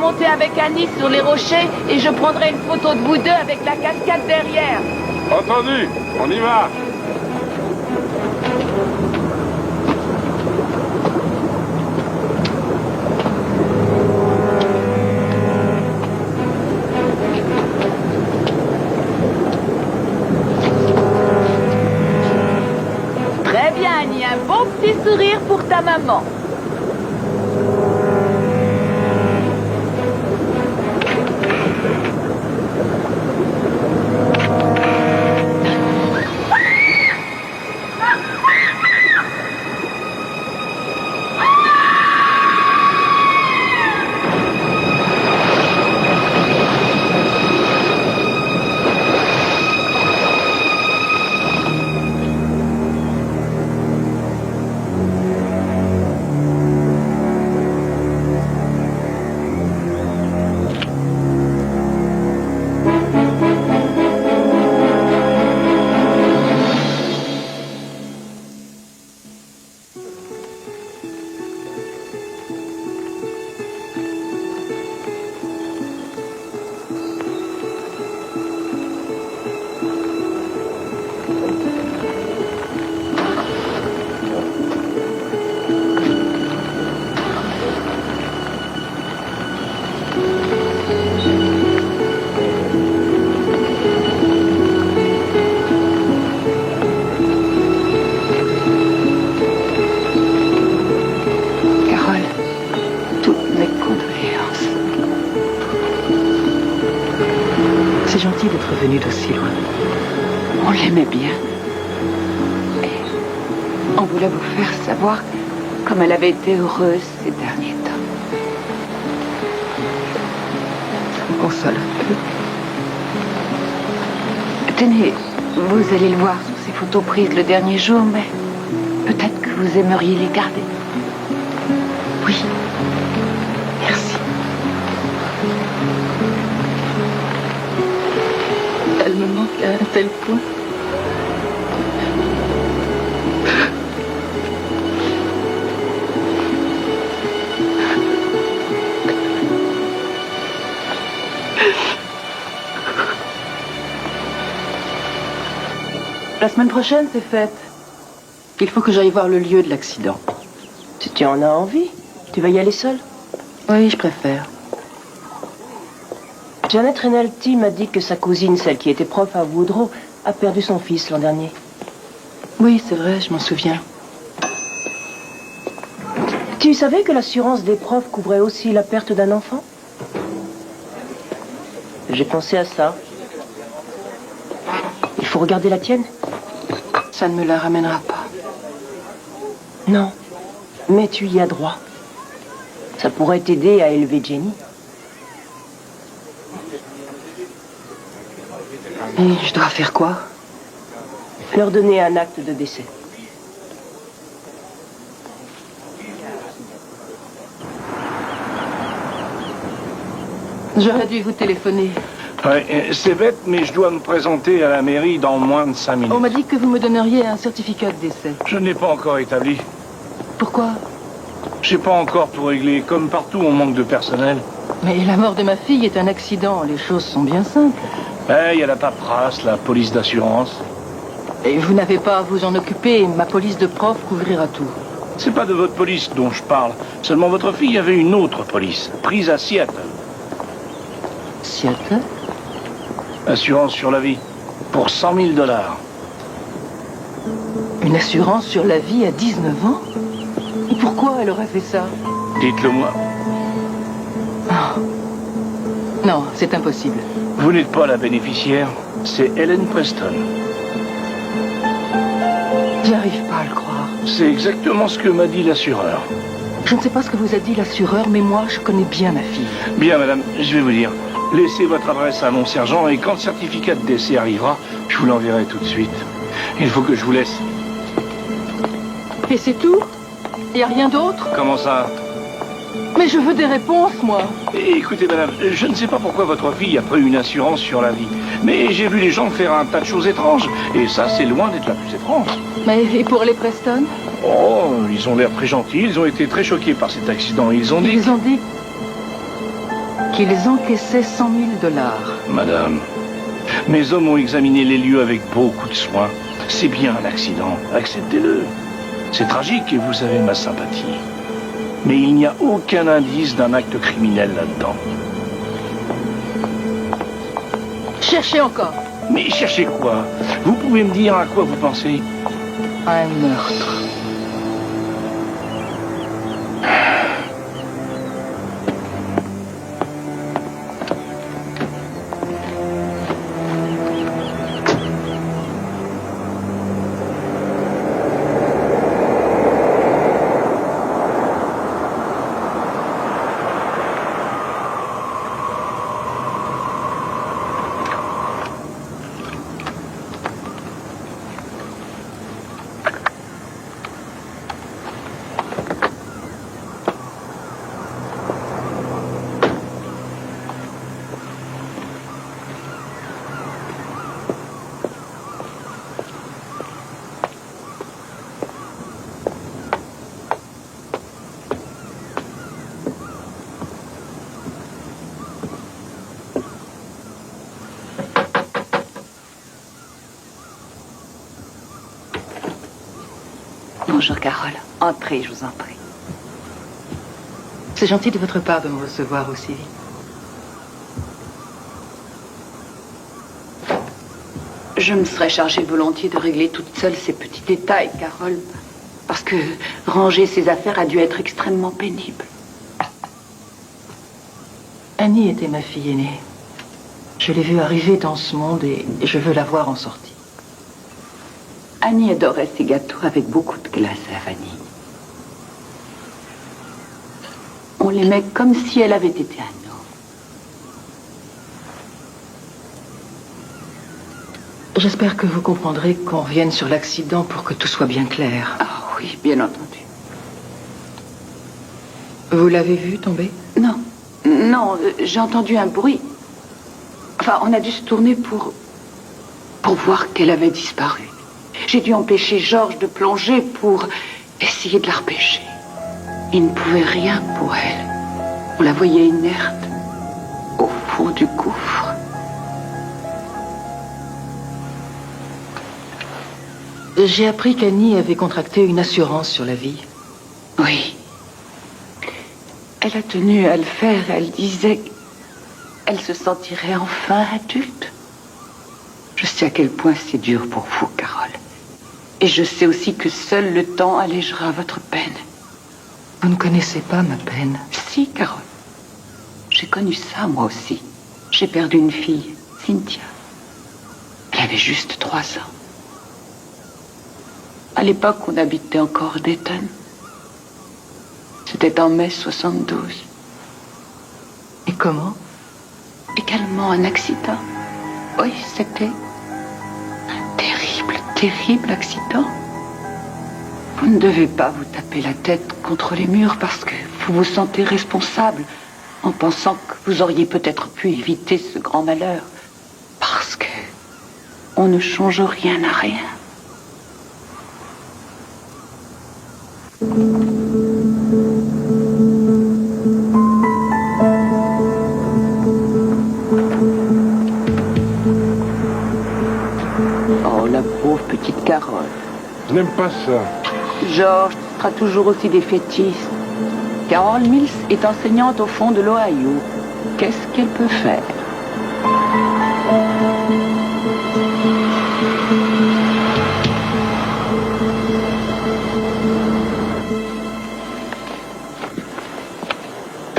[SPEAKER 1] Monter avec Annie sur les rochers et je prendrai une photo de vous deux avec la cascade derrière.
[SPEAKER 6] Entendu, on y va.
[SPEAKER 1] Très bien, Annie, un bon petit sourire pour ta maman. C'est gentil d'être venu d'aussi loin.
[SPEAKER 5] On l'aimait bien. Et on voulait vous faire savoir comme elle avait été heureuse ces derniers temps.
[SPEAKER 1] Ça me console un peu.
[SPEAKER 5] Tenez, vous allez le voir sur ces photos prises le dernier jour, mais peut-être que vous aimeriez les garder.
[SPEAKER 1] Oui. Merci. Elle me manque à un tel point. La semaine prochaine, c'est fête. Il faut que j'aille voir le lieu de l'accident.
[SPEAKER 4] Si tu en as envie, tu vas y aller seule?
[SPEAKER 1] Oui, je préfère.
[SPEAKER 4] Janet Renalty m'a dit que sa cousine, celle qui était prof à Woodrow, a perdu son fils l'an dernier.
[SPEAKER 1] Oui, c'est vrai, je m'en souviens.
[SPEAKER 4] Tu savais que l'assurance des profs couvrait aussi la perte d'un enfant? J'ai pensé à ça. Il faut regarder la tienne?
[SPEAKER 1] Ça ne me la ramènera pas.
[SPEAKER 4] Non, mais tu y as droit. Ça pourrait t'aider à élever Jenny.
[SPEAKER 1] Et je dois faire quoi?
[SPEAKER 4] Leur donner un acte de décès.
[SPEAKER 1] J'aurais dû vous téléphoner.
[SPEAKER 8] Ouais, c'est bête, mais je dois me présenter à la mairie dans moins de 5 minutes.
[SPEAKER 1] On m'a dit que vous me donneriez un certificat de décès.
[SPEAKER 8] Je ne l'ai pas encore établi.
[SPEAKER 1] Pourquoi?
[SPEAKER 8] J'ai pas encore tout réglé. Comme partout, on manque de personnel.
[SPEAKER 1] Mais la mort de ma fille est un accident. Les choses sont bien simples.
[SPEAKER 8] Il y a la paperasse, la police d'assurance.
[SPEAKER 1] Et vous n'avez pas à vous en occuper. Ma police de prof couvrira tout.
[SPEAKER 8] C'est pas de votre police dont je parle. Seulement votre fille avait une autre police, prise à Seattle.
[SPEAKER 1] Seattle?
[SPEAKER 8] Assurance sur la vie. Pour 100 000 $.
[SPEAKER 1] Une assurance sur la vie à 19 ans? Et pourquoi elle aurait fait ça?
[SPEAKER 8] Dites-le moi.
[SPEAKER 1] Non, c'est impossible.
[SPEAKER 8] Vous n'êtes pas la bénéficiaire, c'est Helen Preston.
[SPEAKER 1] J'arrive pas à le croire.
[SPEAKER 8] C'est exactement ce que m'a dit l'assureur.
[SPEAKER 1] Je ne sais pas ce que vous a dit l'assureur, mais moi, je connais bien ma fille.
[SPEAKER 8] Bien, madame, je vais vous dire. Laissez votre adresse à mon sergent et quand le certificat de décès arrivera, je vous l'enverrai tout de suite. Il faut que je vous laisse.
[SPEAKER 1] Et c'est tout? Il n'y a rien d'autre?
[SPEAKER 8] Comment ça?
[SPEAKER 1] Mais je veux des réponses, moi.
[SPEAKER 8] Écoutez, madame, je ne sais pas pourquoi votre fille a pris une assurance sur la vie. Mais j'ai vu les gens faire un tas de choses étranges. Et ça, c'est loin d'être la plus étrange.
[SPEAKER 1] Mais et pour les Preston?
[SPEAKER 8] Oh, ils ont l'air très gentils. Ils ont été très choqués par cet accident. Ils ont dit
[SPEAKER 1] qu'ils encaissaient 100 000 $.
[SPEAKER 8] Madame, mes hommes ont examiné les lieux avec beaucoup de soin. C'est bien un accident. Acceptez-le. C'est tragique et vous avez ma sympathie. Mais il n'y a aucun indice d'un acte criminel là-dedans.
[SPEAKER 1] Cherchez encore.
[SPEAKER 8] Mais cherchez quoi? Vous pouvez me dire à quoi vous pensez?
[SPEAKER 1] Un meurtre.
[SPEAKER 5] Bonjour, Carole. Entrez, je vous en prie.
[SPEAKER 1] C'est gentil de votre part de me recevoir aussi vite.
[SPEAKER 5] Je me serais chargée volontiers de régler toute seule ces petits détails, Carole. Parce que ranger ses affaires a dû être extrêmement pénible.
[SPEAKER 1] Annie était ma fille aînée. Je l'ai vue arriver dans ce monde et je veux la voir en sortie.
[SPEAKER 5] Annie adorait ses gâteaux avec beaucoup de glace à la vanille. On l'aimait comme si elle avait été un homme.
[SPEAKER 1] J'espère que vous comprendrez qu'on revienne sur l'accident pour que tout soit bien clair.
[SPEAKER 5] Ah oui, bien entendu.
[SPEAKER 1] Vous l'avez vue tomber?
[SPEAKER 5] Non, j'ai entendu un bruit. Enfin, on a dû se tourner pour voir qu'elle avait disparu. J'ai dû empêcher Georges de plonger pour essayer de la repêcher. Il ne pouvait rien pour elle. On la voyait inerte, au fond du gouffre.
[SPEAKER 1] J'ai appris qu'Annie avait contracté une assurance sur la vie.
[SPEAKER 5] Oui. Elle a tenu à le faire. Elle disait qu'elle se sentirait enfin adulte. Je sais à quel point c'est dur pour vous, Carole. Et je sais aussi que seul le temps allégera votre peine.
[SPEAKER 1] Vous ne connaissez pas ma peine.
[SPEAKER 5] Si, Carole. J'ai connu ça, moi aussi. J'ai perdu une fille, Cynthia. Elle avait juste 3 ans. À l'époque, on habitait encore Dayton. C'était en mai 72.
[SPEAKER 1] Et comment?
[SPEAKER 5] Également un accident. Oui, c'était un terrible accident. Vous ne devez pas vous taper la tête contre les murs parce que vous vous sentez responsable en pensant que vous auriez peut-être pu éviter ce grand malheur. Parce que on ne change rien à rien. Oh, la pauvre petite Carole.
[SPEAKER 6] Je n'aime pas ça.
[SPEAKER 5] George sera toujours aussi défaitiste. Carol Mills est enseignante au fond de l'Ohio. Qu'est-ce qu'elle peut faire?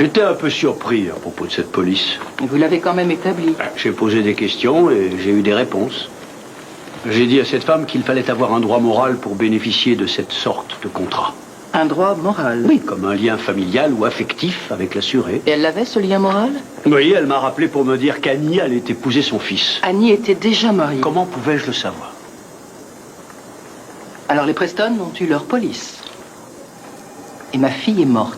[SPEAKER 7] J'étais un peu surpris à propos de cette police.
[SPEAKER 5] Vous l'avez quand même établi.
[SPEAKER 7] J'ai posé des questions et j'ai eu des réponses. J'ai dit à cette femme qu'il fallait avoir un droit moral pour bénéficier de cette sorte de contrat.
[SPEAKER 1] Un droit moral.
[SPEAKER 7] Oui, comme un lien familial ou affectif avec l'assuré.
[SPEAKER 1] Et elle avait ce lien moral?
[SPEAKER 7] Oui, elle m'a rappelé pour me dire qu'Annie allait épouser son fils.
[SPEAKER 1] Annie était déjà mariée.
[SPEAKER 7] Comment pouvais-je le savoir?
[SPEAKER 1] Alors les Preston ont eu leur police. Et ma fille est morte.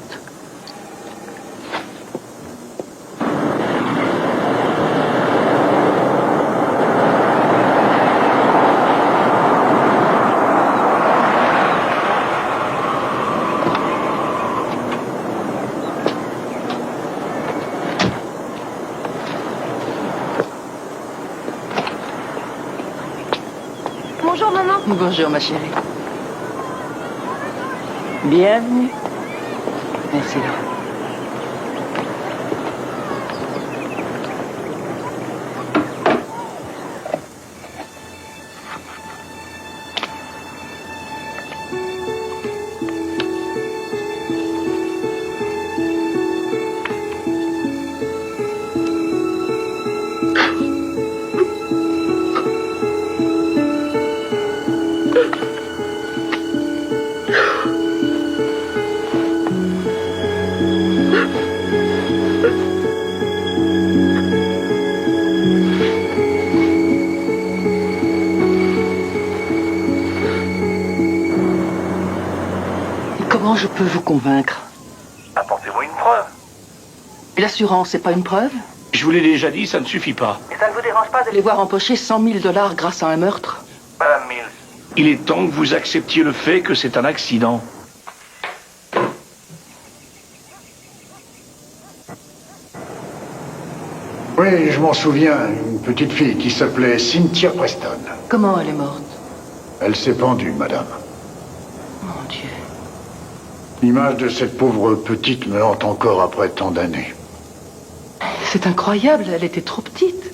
[SPEAKER 5] Bonjour, maman.
[SPEAKER 1] Bonjour, ma chérie.
[SPEAKER 5] Bienvenue.
[SPEAKER 1] Merci. Comment je peux vous convaincre?
[SPEAKER 8] Apportez-moi une preuve.
[SPEAKER 1] Et l'assurance, c'est pas une preuve?
[SPEAKER 8] Je vous l'ai déjà dit, ça ne suffit pas.
[SPEAKER 1] Et ça ne vous dérange pas de les voir empocher 100 000 $ grâce à un meurtre?
[SPEAKER 8] Madame Mills. Il est temps que vous acceptiez le fait que c'est un accident.
[SPEAKER 9] Oui, je m'en souviens, une petite fille qui s'appelait Cynthia Preston.
[SPEAKER 1] Comment elle est morte?
[SPEAKER 9] Elle s'est pendue, madame.
[SPEAKER 1] Mon Dieu.
[SPEAKER 9] L'image de cette pauvre petite me hante encore après tant d'années.
[SPEAKER 1] C'est incroyable, elle était trop petite.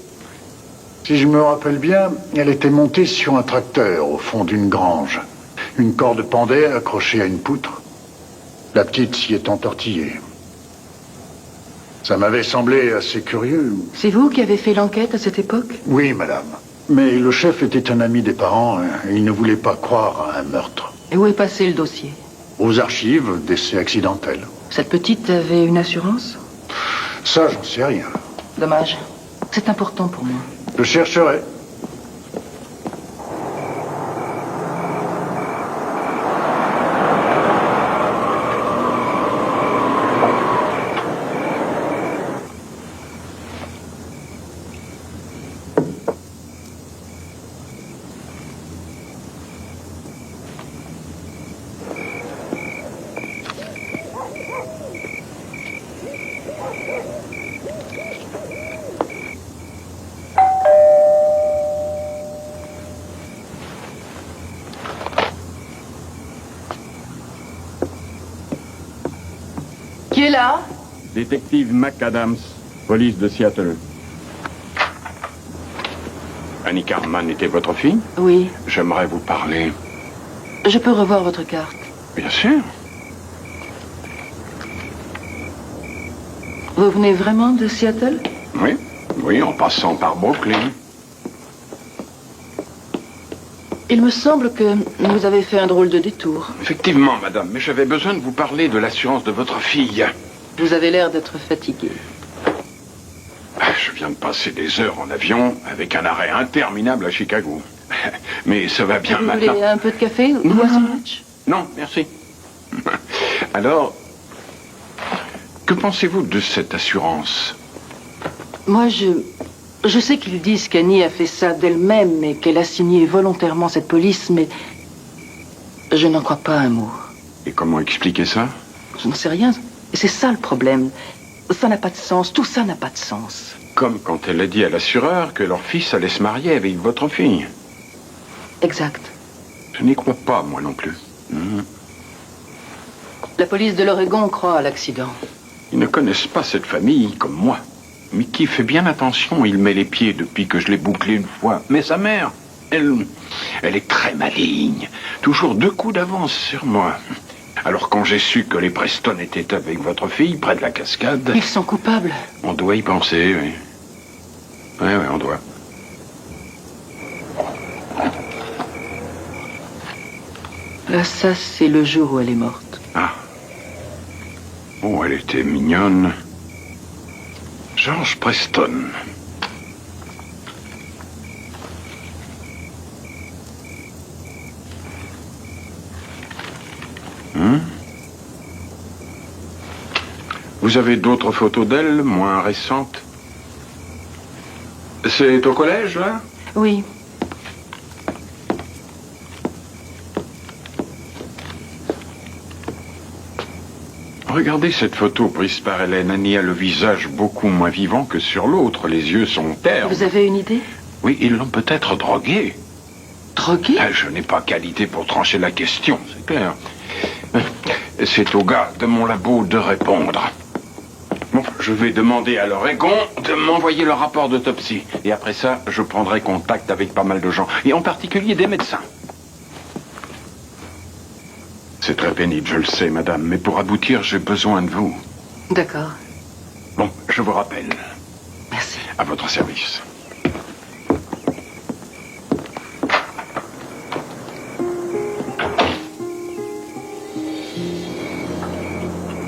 [SPEAKER 9] Si je me rappelle bien, elle était montée sur un tracteur au fond d'une grange. Une corde pendait accrochée à une poutre. La petite s'y est entortillée. Ça m'avait semblé assez curieux.
[SPEAKER 1] C'est vous qui avez fait l'enquête à cette époque?
[SPEAKER 9] Oui, madame. Mais le chef était un ami des parents et il ne voulait pas croire à un meurtre.
[SPEAKER 1] Et où est passé le dossier?
[SPEAKER 9] Aux archives, d'essais accidentels.
[SPEAKER 1] Cette petite avait une assurance?
[SPEAKER 9] Ça, j'en sais rien.
[SPEAKER 1] Dommage. C'est important pour moi.
[SPEAKER 9] Je chercherai.
[SPEAKER 1] Qui est là?
[SPEAKER 10] Détective McAdams, police de Seattle. Annie Carman était votre fille?
[SPEAKER 1] Oui.
[SPEAKER 10] J'aimerais vous parler.
[SPEAKER 1] Je peux revoir votre carte?
[SPEAKER 10] Bien sûr.
[SPEAKER 1] Vous venez vraiment de Seattle?
[SPEAKER 10] Oui. Oui, en passant par Brooklyn.
[SPEAKER 1] Il me semble que vous avez fait un drôle de détour.
[SPEAKER 10] Effectivement, madame, mais j'avais besoin de vous parler de l'assurance de votre fille.
[SPEAKER 1] Vous avez l'air d'être fatigué.
[SPEAKER 10] Je viens de passer des heures en avion avec un arrêt interminable à Chicago. Mais ça va bien
[SPEAKER 1] Vous
[SPEAKER 10] maintenant.
[SPEAKER 1] voulez un peu de café ou un sandwich?
[SPEAKER 10] Non, merci. Alors, que pensez-vous de cette assurance?
[SPEAKER 1] Moi, je sais qu'ils disent qu'Annie a fait ça d'elle-même et qu'elle a signé volontairement cette police, mais je n'en crois pas un mot.
[SPEAKER 10] Et comment expliquer ça?
[SPEAKER 1] Je n'en sais rien. Et c'est ça le problème. Ça n'a pas de sens. Tout ça n'a pas de sens.
[SPEAKER 10] Comme quand elle a dit à l'assureur que leur fils allait se marier avec votre fille.
[SPEAKER 1] Exact.
[SPEAKER 10] Je n'y crois pas, moi non plus.
[SPEAKER 1] La police de l'Oregon croit à l'accident.
[SPEAKER 10] Ils ne connaissent pas cette famille comme moi. Mickey fait bien attention, il met les pieds depuis que je l'ai bouclé une fois. Mais sa mère, elle est très maligne. Toujours 2 coups d'avance sur moi. Alors quand j'ai su que les Preston étaient avec votre fille, près de la cascade...
[SPEAKER 1] Ils sont coupables.
[SPEAKER 10] On doit y penser, oui. Oui, on doit.
[SPEAKER 1] Là, ça, c'est le jour où elle est morte.
[SPEAKER 10] Ah. Oh, elle était mignonne. George Preston. Vous avez d'autres photos d'elle, moins récentes? C'est au collège, là?
[SPEAKER 1] Oui.
[SPEAKER 10] Regardez cette photo prise par Hélène. Annie a le visage beaucoup moins vivant que sur l'autre. Les yeux sont ternes.
[SPEAKER 1] Vous avez une idée?
[SPEAKER 10] Oui, ils l'ont peut-être droguée.
[SPEAKER 1] Droguée?
[SPEAKER 10] Je n'ai pas qualité pour trancher la question, c'est clair. C'est au gars de mon labo de répondre. Bon, je vais demander à l'Oregon de m'envoyer le rapport d'autopsie. Et après ça, je prendrai contact avec pas mal de gens. Et en particulier des médecins. C'est très pénible, je le sais, madame. Mais pour aboutir, j'ai besoin de vous.
[SPEAKER 1] D'accord.
[SPEAKER 10] Bon, je vous rappelle.
[SPEAKER 1] Merci.
[SPEAKER 10] À votre service.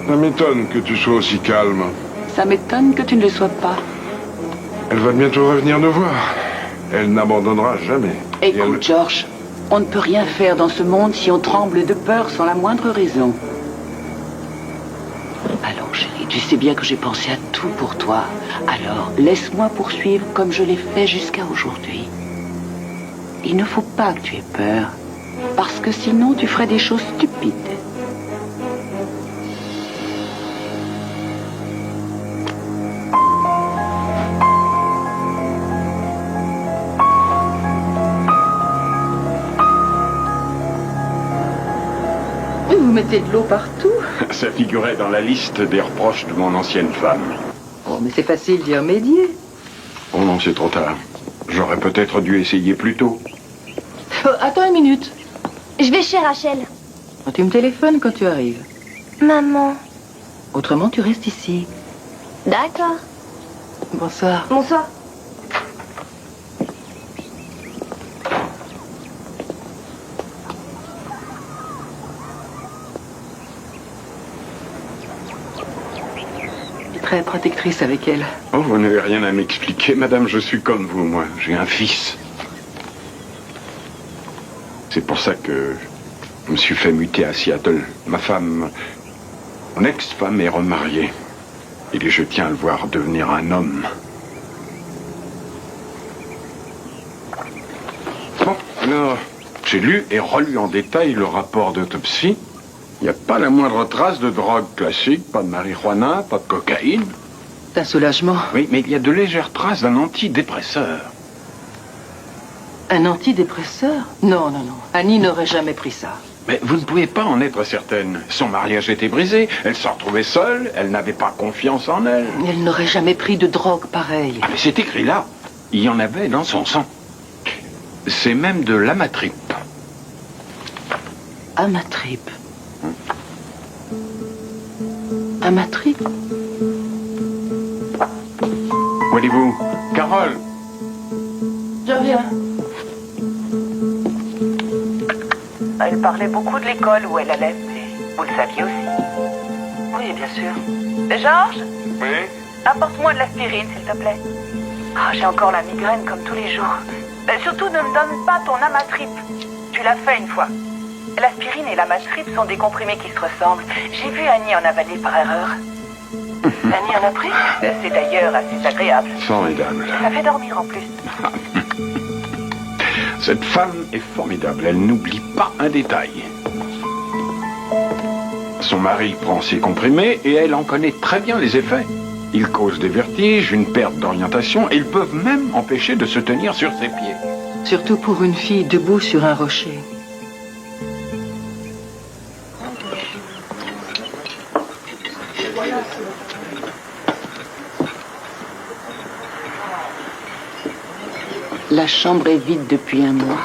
[SPEAKER 2] Ça m'étonne que tu sois aussi calme.
[SPEAKER 1] Ça m'étonne que tu ne le sois pas.
[SPEAKER 2] Elle va bientôt revenir nous voir. Elle n'abandonnera jamais.
[SPEAKER 11] Écoute, George, on ne peut rien faire dans ce monde si on tremble de peur sans la moindre raison. Allons, chérie, tu sais bien que j'ai pensé à tout pour toi. Alors, laisse-moi poursuivre comme je l'ai fait jusqu'à aujourd'hui. Il ne faut pas que tu aies peur, parce que sinon tu ferais des choses stupides.
[SPEAKER 1] Vous mettez de l'eau partout.
[SPEAKER 10] Ça figurait dans la liste des reproches de mon ancienne femme.
[SPEAKER 1] Oh, mais c'est facile d'y remédier.
[SPEAKER 10] Oh non, c'est trop tard. J'aurais peut-être dû essayer plus tôt.
[SPEAKER 1] Attends une minute.
[SPEAKER 12] Je vais chez Rachel.
[SPEAKER 1] Tu me téléphones quand tu arrives.
[SPEAKER 12] Maman.
[SPEAKER 1] Autrement, tu restes ici.
[SPEAKER 12] D'accord.
[SPEAKER 1] Bonsoir.
[SPEAKER 12] Bonsoir.
[SPEAKER 1] Très protectrice avec elle.
[SPEAKER 10] Oh, vous n'avez rien à m'expliquer, madame. Je suis comme vous, moi. J'ai un fils. C'est pour ça que je me suis fait muter à Seattle. Ma femme, mon ex-femme est remariée. Et je tiens à le voir devenir un homme. Bon, alors, j'ai lu et relu en détail le rapport d'autopsie. Il n'y a pas la moindre trace de drogue classique, pas de marijuana, pas de cocaïne.
[SPEAKER 1] C'est un soulagement.
[SPEAKER 10] Oui, mais il y a de légères traces d'un antidépresseur.
[SPEAKER 1] Un antidépresseur? Non, non, non. Annie n'aurait jamais pris ça.
[SPEAKER 10] Mais vous ne pouvez pas en être certaine. Son mariage était brisé, elle s'en retrouvait seule, elle n'avait pas confiance en elle.
[SPEAKER 1] Elle n'aurait jamais pris de drogue pareille.
[SPEAKER 10] Ah, mais c'est écrit là. Il y en avait dans son sang. C'est même de l'amatrip.
[SPEAKER 1] Amatrip. Amatrip?
[SPEAKER 10] Voyez-vous, Carole,
[SPEAKER 1] Je reviens.
[SPEAKER 3] Elle parlait beaucoup de l'école où elle allait, mais vous le saviez aussi. Oui, bien sûr. Georges?
[SPEAKER 10] Oui?
[SPEAKER 3] Apporte-moi de l'aspirine, s'il te plaît. Ah, j'ai encore la migraine comme tous les jours. Surtout, ne me donne pas ton amatrip. Tu l'as fait une fois. L'aspirine et l'amatrip sont des comprimés qui se ressemblent. J'ai vu Annie en avaler par erreur. Annie en a pris? C'est d'ailleurs assez agréable.
[SPEAKER 10] Formidable.
[SPEAKER 3] Ça fait dormir en plus.
[SPEAKER 10] Cette femme est formidable. Elle n'oublie pas un détail. Son mari prend ses comprimés et elle en connaît très bien les effets. Ils causent des vertiges, une perte d'orientation et ils peuvent même empêcher de se tenir sur ses pieds.
[SPEAKER 1] Surtout pour une fille debout sur un rocher.
[SPEAKER 11] La chambre est vide depuis un mois.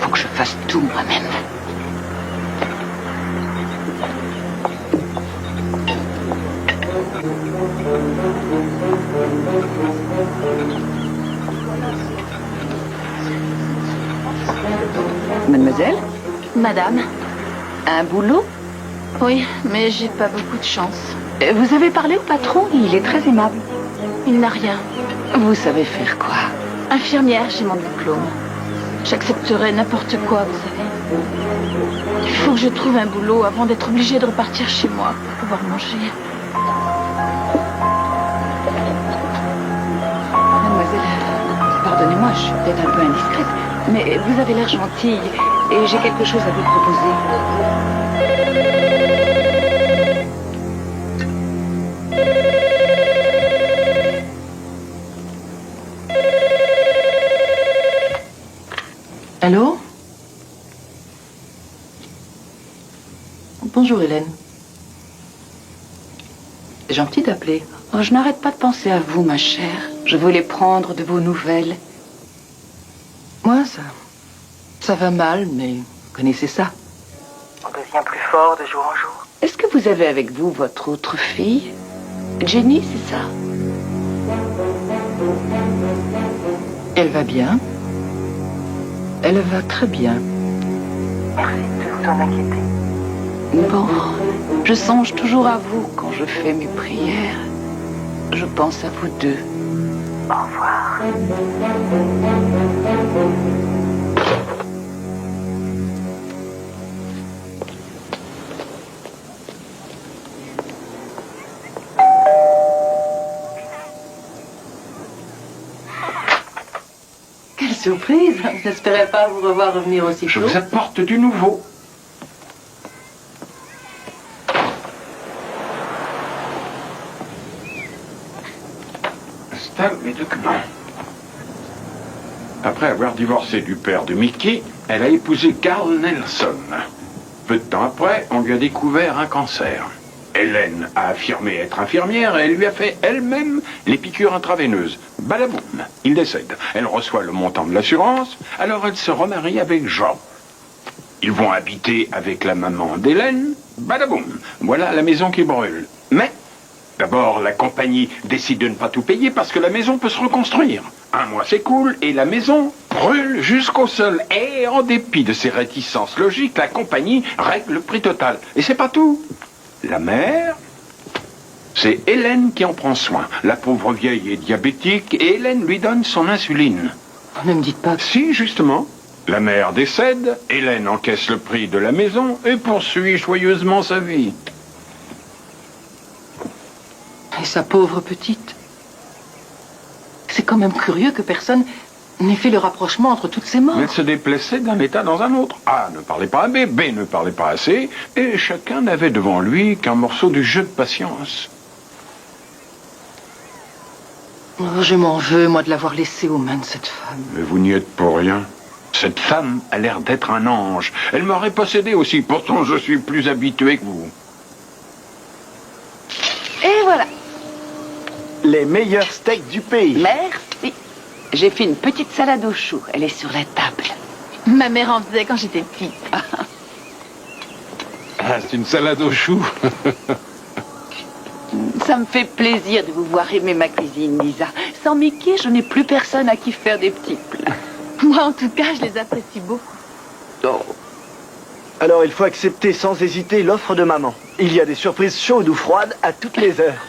[SPEAKER 11] Faut que je fasse tout moi-même. Mademoiselle?
[SPEAKER 5] Madame?
[SPEAKER 11] Un boulot?
[SPEAKER 5] Oui, mais j'ai pas beaucoup de chance.
[SPEAKER 11] Vous avez parlé au patron? Il est très aimable.
[SPEAKER 5] Il n'a rien.
[SPEAKER 11] Vous savez faire quoi?
[SPEAKER 5] Infirmière, j'ai mon diplôme. J'accepterai n'importe quoi, vous savez. Il faut que je trouve un boulot avant d'être obligée de repartir chez moi pour pouvoir manger.
[SPEAKER 11] Mademoiselle, pardonnez-moi, je suis peut-être un peu indiscrète, mais vous avez l'air gentille et j'ai quelque chose à vous proposer.
[SPEAKER 1] Allô? Bonjour Hélène. C'est gentil d'appeler.
[SPEAKER 11] Oh, je n'arrête pas de penser à vous, ma chère. Je voulais prendre de vos nouvelles.
[SPEAKER 1] Moi, ça va mal, mais vous connaissez ça.
[SPEAKER 3] On devient plus fort de jour en jour.
[SPEAKER 11] Est-ce que vous avez avec vous votre autre fille? Jenny, c'est ça?
[SPEAKER 1] Elle va bien. Elle va très bien.
[SPEAKER 3] Merci de vous en inquiéter.
[SPEAKER 11] Bon, je songe toujours à vous quand je fais mes prières. Je pense à vous deux.
[SPEAKER 3] Au revoir.
[SPEAKER 1] Quelle surprise! Je n'espérais pas vous revoir revenir aussi tôt.
[SPEAKER 10] Je vous apporte du nouveau. Installe mes documents. Après avoir divorcé du père de Mickey, elle a épousé Carl Nelson. Peu de temps après, on lui a découvert un cancer. Hélène a affirmé être infirmière et elle lui a fait elle-même les piqûres intraveineuses. Balaboum, il décède. Elle reçoit le montant de l'assurance, alors elle se remarie avec Jean. Ils vont habiter avec la maman d'Hélène. Badaboum, voilà la maison qui brûle. Mais, d'abord, la compagnie décide de ne pas tout payer parce que la maison peut se reconstruire. Un mois s'écoule et la maison brûle jusqu'au sol. Et en dépit de ses réticences logiques, la compagnie règle le prix total. Et c'est pas tout. La mère, c'est Hélène qui en prend soin. La pauvre vieille est diabétique et Hélène lui donne son insuline.
[SPEAKER 1] Ne me dites pas...
[SPEAKER 10] Si, justement. La mère décède, Hélène encaisse le prix de la maison et poursuit joyeusement sa vie.
[SPEAKER 1] Et sa pauvre petite. C'est quand même curieux que personne n'ait fait le rapprochement entre toutes ces morts.
[SPEAKER 10] Elle se déplaçait d'un état dans un autre. A ne parlait pas à B, B ne parlait pas à C, et chacun n'avait devant lui qu'un morceau du jeu de patience.
[SPEAKER 1] Oh, je m'en veux, moi, de l'avoir laissée aux mains de cette femme.
[SPEAKER 10] Mais vous n'y êtes pour rien. Cette femme a l'air d'être un ange. Elle m'aurait possédé aussi, pourtant je suis plus habitué que vous.
[SPEAKER 11] Et voilà.
[SPEAKER 13] Les meilleurs steaks du pays.
[SPEAKER 11] Merci. J'ai fait une petite salade aux choux. Elle est sur la table.
[SPEAKER 5] Ma mère en faisait quand j'étais petite.
[SPEAKER 10] Ah, c'est une salade aux choux.
[SPEAKER 11] Ça me fait plaisir de vous voir aimer ma cuisine, Lisa. Sans Mickey, je n'ai plus personne à qui faire des petits plats.
[SPEAKER 5] Moi, en tout cas, je les apprécie beaucoup.
[SPEAKER 13] Oh. Alors, il faut accepter sans hésiter l'offre de maman. Il y a des surprises chaudes ou froides à toutes les heures.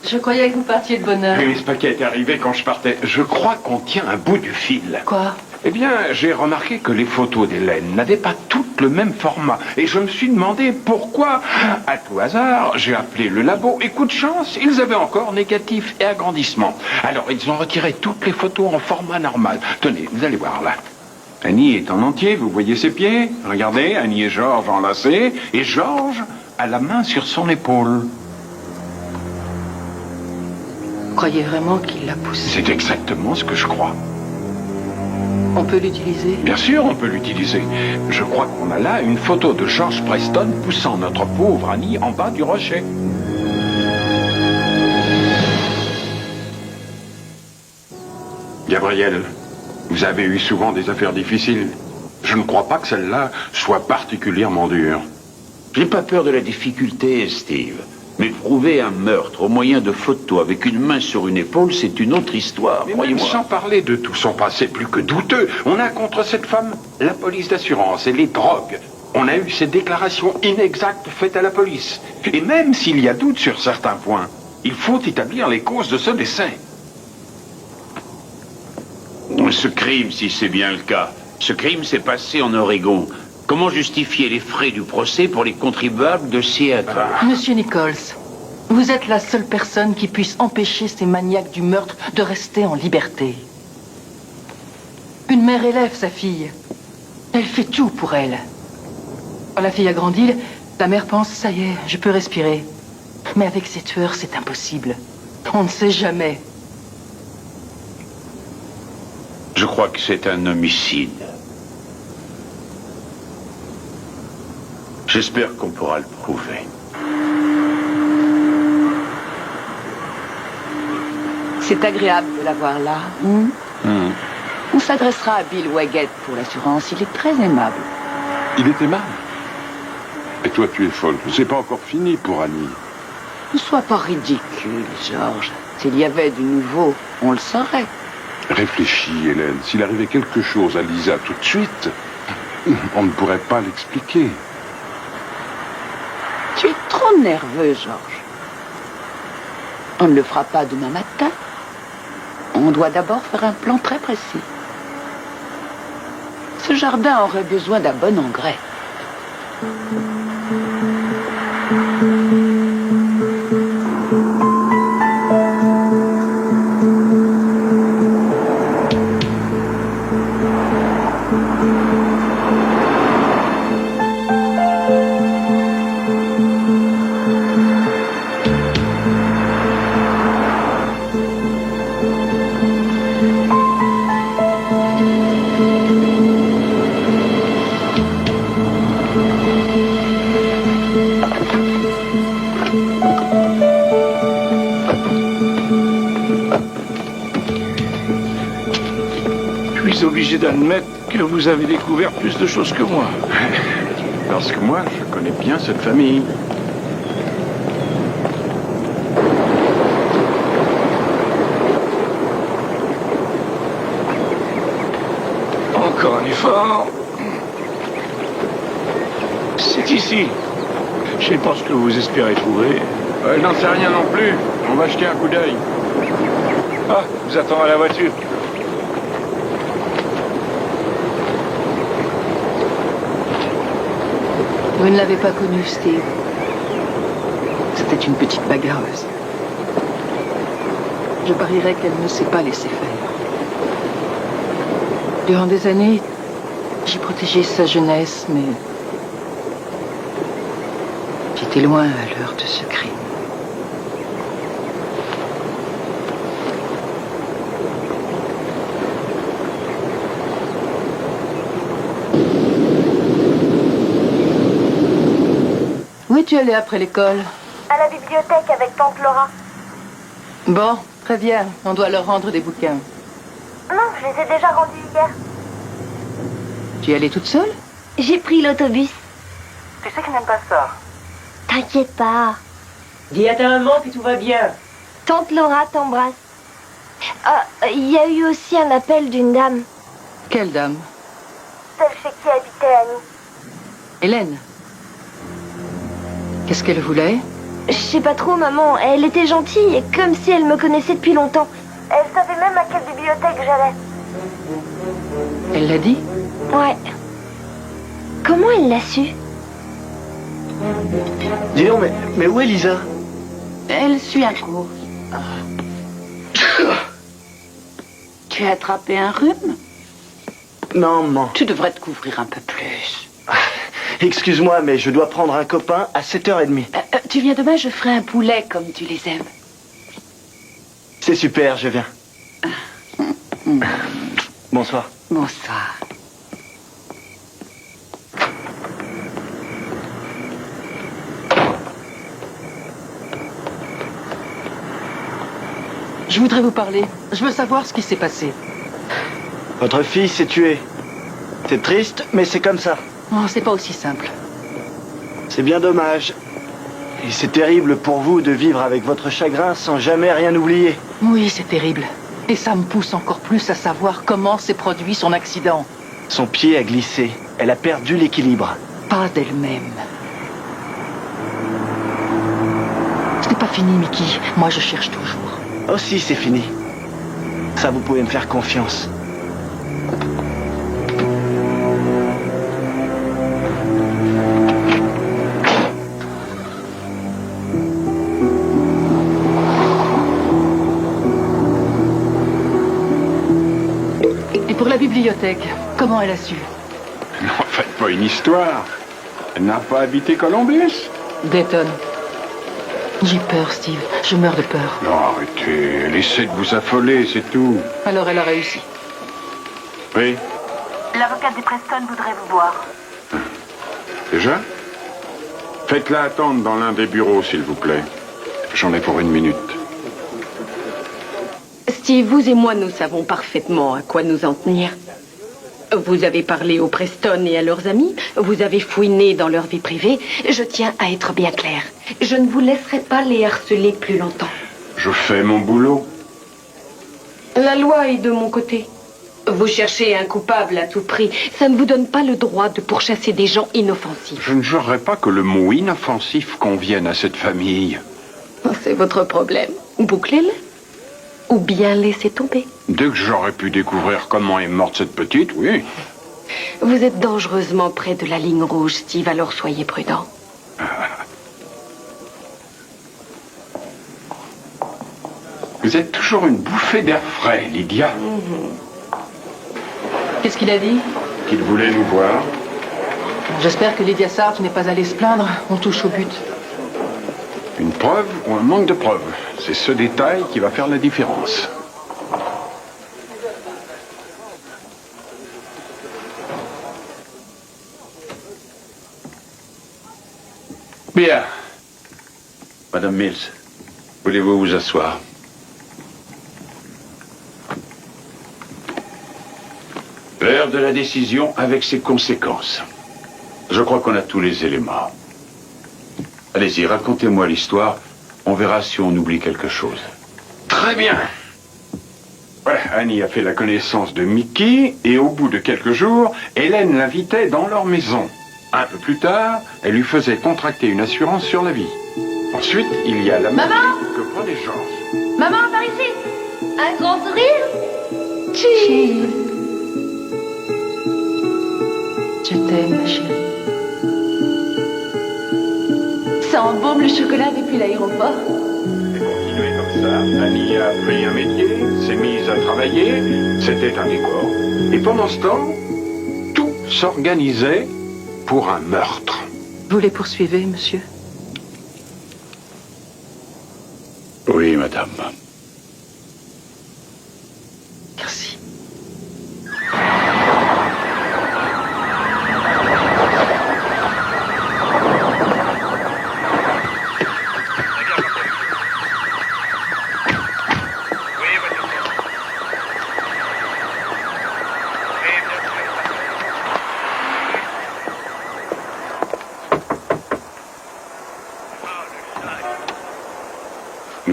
[SPEAKER 1] Je croyais que vous partiez de bonne heure.
[SPEAKER 10] Oui, ce paquet est arrivé quand je partais. Je crois qu'on tient un bout du fil.
[SPEAKER 1] Quoi?
[SPEAKER 10] Eh bien, j'ai remarqué que les photos d'Hélène n'avaient pas toutes le même format. Et je me suis demandé pourquoi. À tout hasard, j'ai appelé le labo et coup de chance, ils avaient encore négatif et agrandissement. Alors, ils ont retiré toutes les photos en format normal. Tenez, vous allez voir là. Annie est en entier, vous voyez ses pieds? Regardez, Annie et Georges enlacés, et Georges a la main sur son épaule.
[SPEAKER 1] Vous croyez vraiment qu'il l'a poussé?
[SPEAKER 10] C'est exactement ce que je crois.
[SPEAKER 1] On peut l'utiliser?
[SPEAKER 10] Bien sûr, on peut l'utiliser. Je crois qu'on a là une photo de George Preston poussant notre pauvre Annie en bas du rocher. Gabriel, vous avez eu souvent des affaires difficiles. Je ne crois pas que celle-là soit particulièrement dure.
[SPEAKER 14] J'ai pas peur de la difficulté, Steve. Mais prouver un meurtre au moyen de photos avec une main sur une épaule, c'est une autre histoire,
[SPEAKER 10] Mais même
[SPEAKER 14] croyez-moi.
[SPEAKER 10] sans parler de tout son passé plus que douteux, on a contre cette femme la police d'assurance et les drogues. On a eu ces déclarations inexactes faites à la police. Et même s'il y a doute sur certains points, il faut établir les causes de ce dessin.
[SPEAKER 14] Ce crime, si c'est bien le cas, ce crime s'est passé en Oregon. Comment justifier les frais du procès pour les contribuables de Seattle?
[SPEAKER 1] Monsieur Nichols, vous êtes la seule personne qui puisse empêcher ces maniaques du meurtre de rester en liberté. Une mère élève sa fille. Elle fait tout pour elle. Quand la fille a grandi, la mère pense, ça y est, je peux respirer. Mais avec ces tueurs, c'est impossible. On ne sait jamais.
[SPEAKER 14] Je crois que c'est un homicide. J'espère qu'on pourra le prouver.
[SPEAKER 11] C'est agréable de l'avoir là. On s'adressera à Bill Waggett pour l'assurance. Il est très aimable.
[SPEAKER 2] Il est aimable. Et toi, tu es folle. C'est pas encore fini pour Annie.
[SPEAKER 11] Ne sois pas ridicule, Georges. S'il y avait du nouveau, on le saurait.
[SPEAKER 2] Réfléchis, Hélène. S'il arrivait quelque chose à Lisa tout de suite, on ne pourrait pas l'expliquer.
[SPEAKER 11] Tu es trop nerveux, Georges. On ne le fera pas demain matin. On doit d'abord faire un plan très précis. Ce jardin aurait besoin d'un bon engrais.
[SPEAKER 8] Je suis obligé d'admettre que vous avez découvert plus de choses que moi.
[SPEAKER 10] Parce que moi, je connais bien cette famille.
[SPEAKER 8] Encore un effort. C'est ici. Je sais pas ce que vous espérez trouver.
[SPEAKER 10] Je n'en sais rien non plus. On va jeter un coup d'œil.
[SPEAKER 8] Ah, vous attendez à la voiture.
[SPEAKER 1] Vous ne l'avez pas connue, Steve. C'était une petite bagarreuse. Je parierais qu'elle ne s'est pas laissée faire. Durant des années, j'ai protégé sa jeunesse, mais j'étais loin à l'heure de ce crime. Où es-tu allé après l'école?
[SPEAKER 12] À la bibliothèque avec tante Laura.
[SPEAKER 1] Bon, très bien. On doit leur rendre des bouquins.
[SPEAKER 12] Non, je les ai déjà rendus hier.
[SPEAKER 1] Tu es allée toute seule?
[SPEAKER 12] J'ai pris l'autobus.
[SPEAKER 3] Tu sais que je n'aime pas ça.
[SPEAKER 12] T'inquiète pas.
[SPEAKER 4] Dis à ta maman que tout va bien.
[SPEAKER 12] Tante Laura t'embrasse. Il y a eu aussi un appel d'une dame.
[SPEAKER 1] Quelle dame?
[SPEAKER 12] Celle chez qui habitait Annie.
[SPEAKER 1] Hélène. Qu'est-ce qu'elle voulait?
[SPEAKER 12] Je sais pas trop, maman. Elle était gentille, comme si elle me connaissait depuis longtemps. Elle savait même à quelle bibliothèque j'allais.
[SPEAKER 1] Elle l'a dit?
[SPEAKER 12] Ouais. Comment elle l'a su?
[SPEAKER 13] Dis donc, mais où est Lisa?
[SPEAKER 11] Elle suit un cours. Tu as attrapé un rhume?
[SPEAKER 13] Non, maman.
[SPEAKER 11] Tu devrais te couvrir un peu plus.
[SPEAKER 13] Excuse-moi, mais je dois prendre un copain à 7h30.
[SPEAKER 11] Tu viens demain, je ferai un poulet comme tu les aimes.
[SPEAKER 13] C'est super, je viens. Bonsoir.
[SPEAKER 11] Bonsoir.
[SPEAKER 1] Je voudrais vous parler. Je veux savoir ce qui s'est passé.
[SPEAKER 13] Votre fille s'est tuée. C'est triste, mais c'est comme ça.
[SPEAKER 1] Oh, c'est pas aussi simple.
[SPEAKER 13] C'est bien dommage. Et c'est terrible pour vous de vivre avec votre chagrin sans jamais rien oublier.
[SPEAKER 1] Oui, c'est terrible. Et ça me pousse encore plus à savoir comment s'est produit son accident.
[SPEAKER 13] Son pied a glissé. Elle a perdu l'équilibre.
[SPEAKER 1] Pas d'elle-même. Ce n'est pas fini, Mickey. Moi, je cherche toujours.
[SPEAKER 13] Oh si, c'est fini. Ça, vous pouvez me faire confiance.
[SPEAKER 1] Et pour la bibliothèque, comment elle a su?
[SPEAKER 10] N'en faites pas une histoire. Elle n'a pas habité Columbus?
[SPEAKER 1] Dayton. J'ai peur, Steve. Je meurs de peur.
[SPEAKER 10] Non, arrêtez. Elle essaie de vous affoler, c'est tout.
[SPEAKER 1] Alors elle a réussi.
[SPEAKER 10] Oui,
[SPEAKER 3] L'avocate des Preston voudrait vous voir.
[SPEAKER 10] déjà? Faites-la attendre dans l'un des bureaux, s'il vous plaît. J'en ai pour 1 minute.
[SPEAKER 15] Steve, vous et moi, nous savons parfaitement à quoi nous en tenir. Vous avez parlé aux Preston et à leurs amis. Vous avez fouiné dans leur vie privée. Je tiens à être bien clair. Je ne vous laisserai pas les harceler plus longtemps.
[SPEAKER 10] Je fais mon boulot.
[SPEAKER 15] La loi est de mon côté. Vous cherchez un coupable à tout prix. Ça ne vous donne pas le droit de pourchasser des gens inoffensifs.
[SPEAKER 10] Je ne jurerai pas que le mot inoffensif convienne à cette famille.
[SPEAKER 15] C'est votre problème. Bouclez-le. Ou bien laissez tomber.
[SPEAKER 10] Dès que j'aurais pu découvrir comment est morte cette petite, oui.
[SPEAKER 15] Vous êtes dangereusement près de la ligne rouge, Steve, alors soyez prudent.
[SPEAKER 10] Vous êtes toujours une bouffée d'air frais, Lydia.
[SPEAKER 1] Qu'est-ce qu'il a dit?
[SPEAKER 10] Qu'il voulait nous voir.
[SPEAKER 1] J'espère que Lydia Sarge n'est pas allée se plaindre. On touche au but.
[SPEAKER 10] Une preuve ou un manque de preuve. C'est ce détail qui va faire la différence.
[SPEAKER 14] Bien. Madame Mills, voulez-vous vous asseoir? L'heure de la décision avec ses conséquences. Je crois qu'on a tous les éléments. Allez-y, racontez-moi l'histoire. On verra si on oublie quelque chose.
[SPEAKER 10] Très bien. Voilà, Annie a fait la connaissance de Mickey et au bout de quelques jours, Hélène l'invitait dans leur maison. Un peu plus tard, elle lui faisait contracter une assurance sur la vie. Ensuite, il y a la
[SPEAKER 5] Maman
[SPEAKER 10] que prend les gens.
[SPEAKER 5] Maman, par ici. Un grand sourire.
[SPEAKER 1] Cheese. Je t'aime, ma chérie.
[SPEAKER 5] Ça embaume le chocolat depuis l'aéroport.
[SPEAKER 10] Continuez comme ça. Annie a appris un métier, s'est mise à travailler. C'était un décor. Et pendant ce temps, tout s'organisait pour un meurtre.
[SPEAKER 1] Vous les poursuivez, monsieur?
[SPEAKER 14] Oui, madame.
[SPEAKER 1] Merci.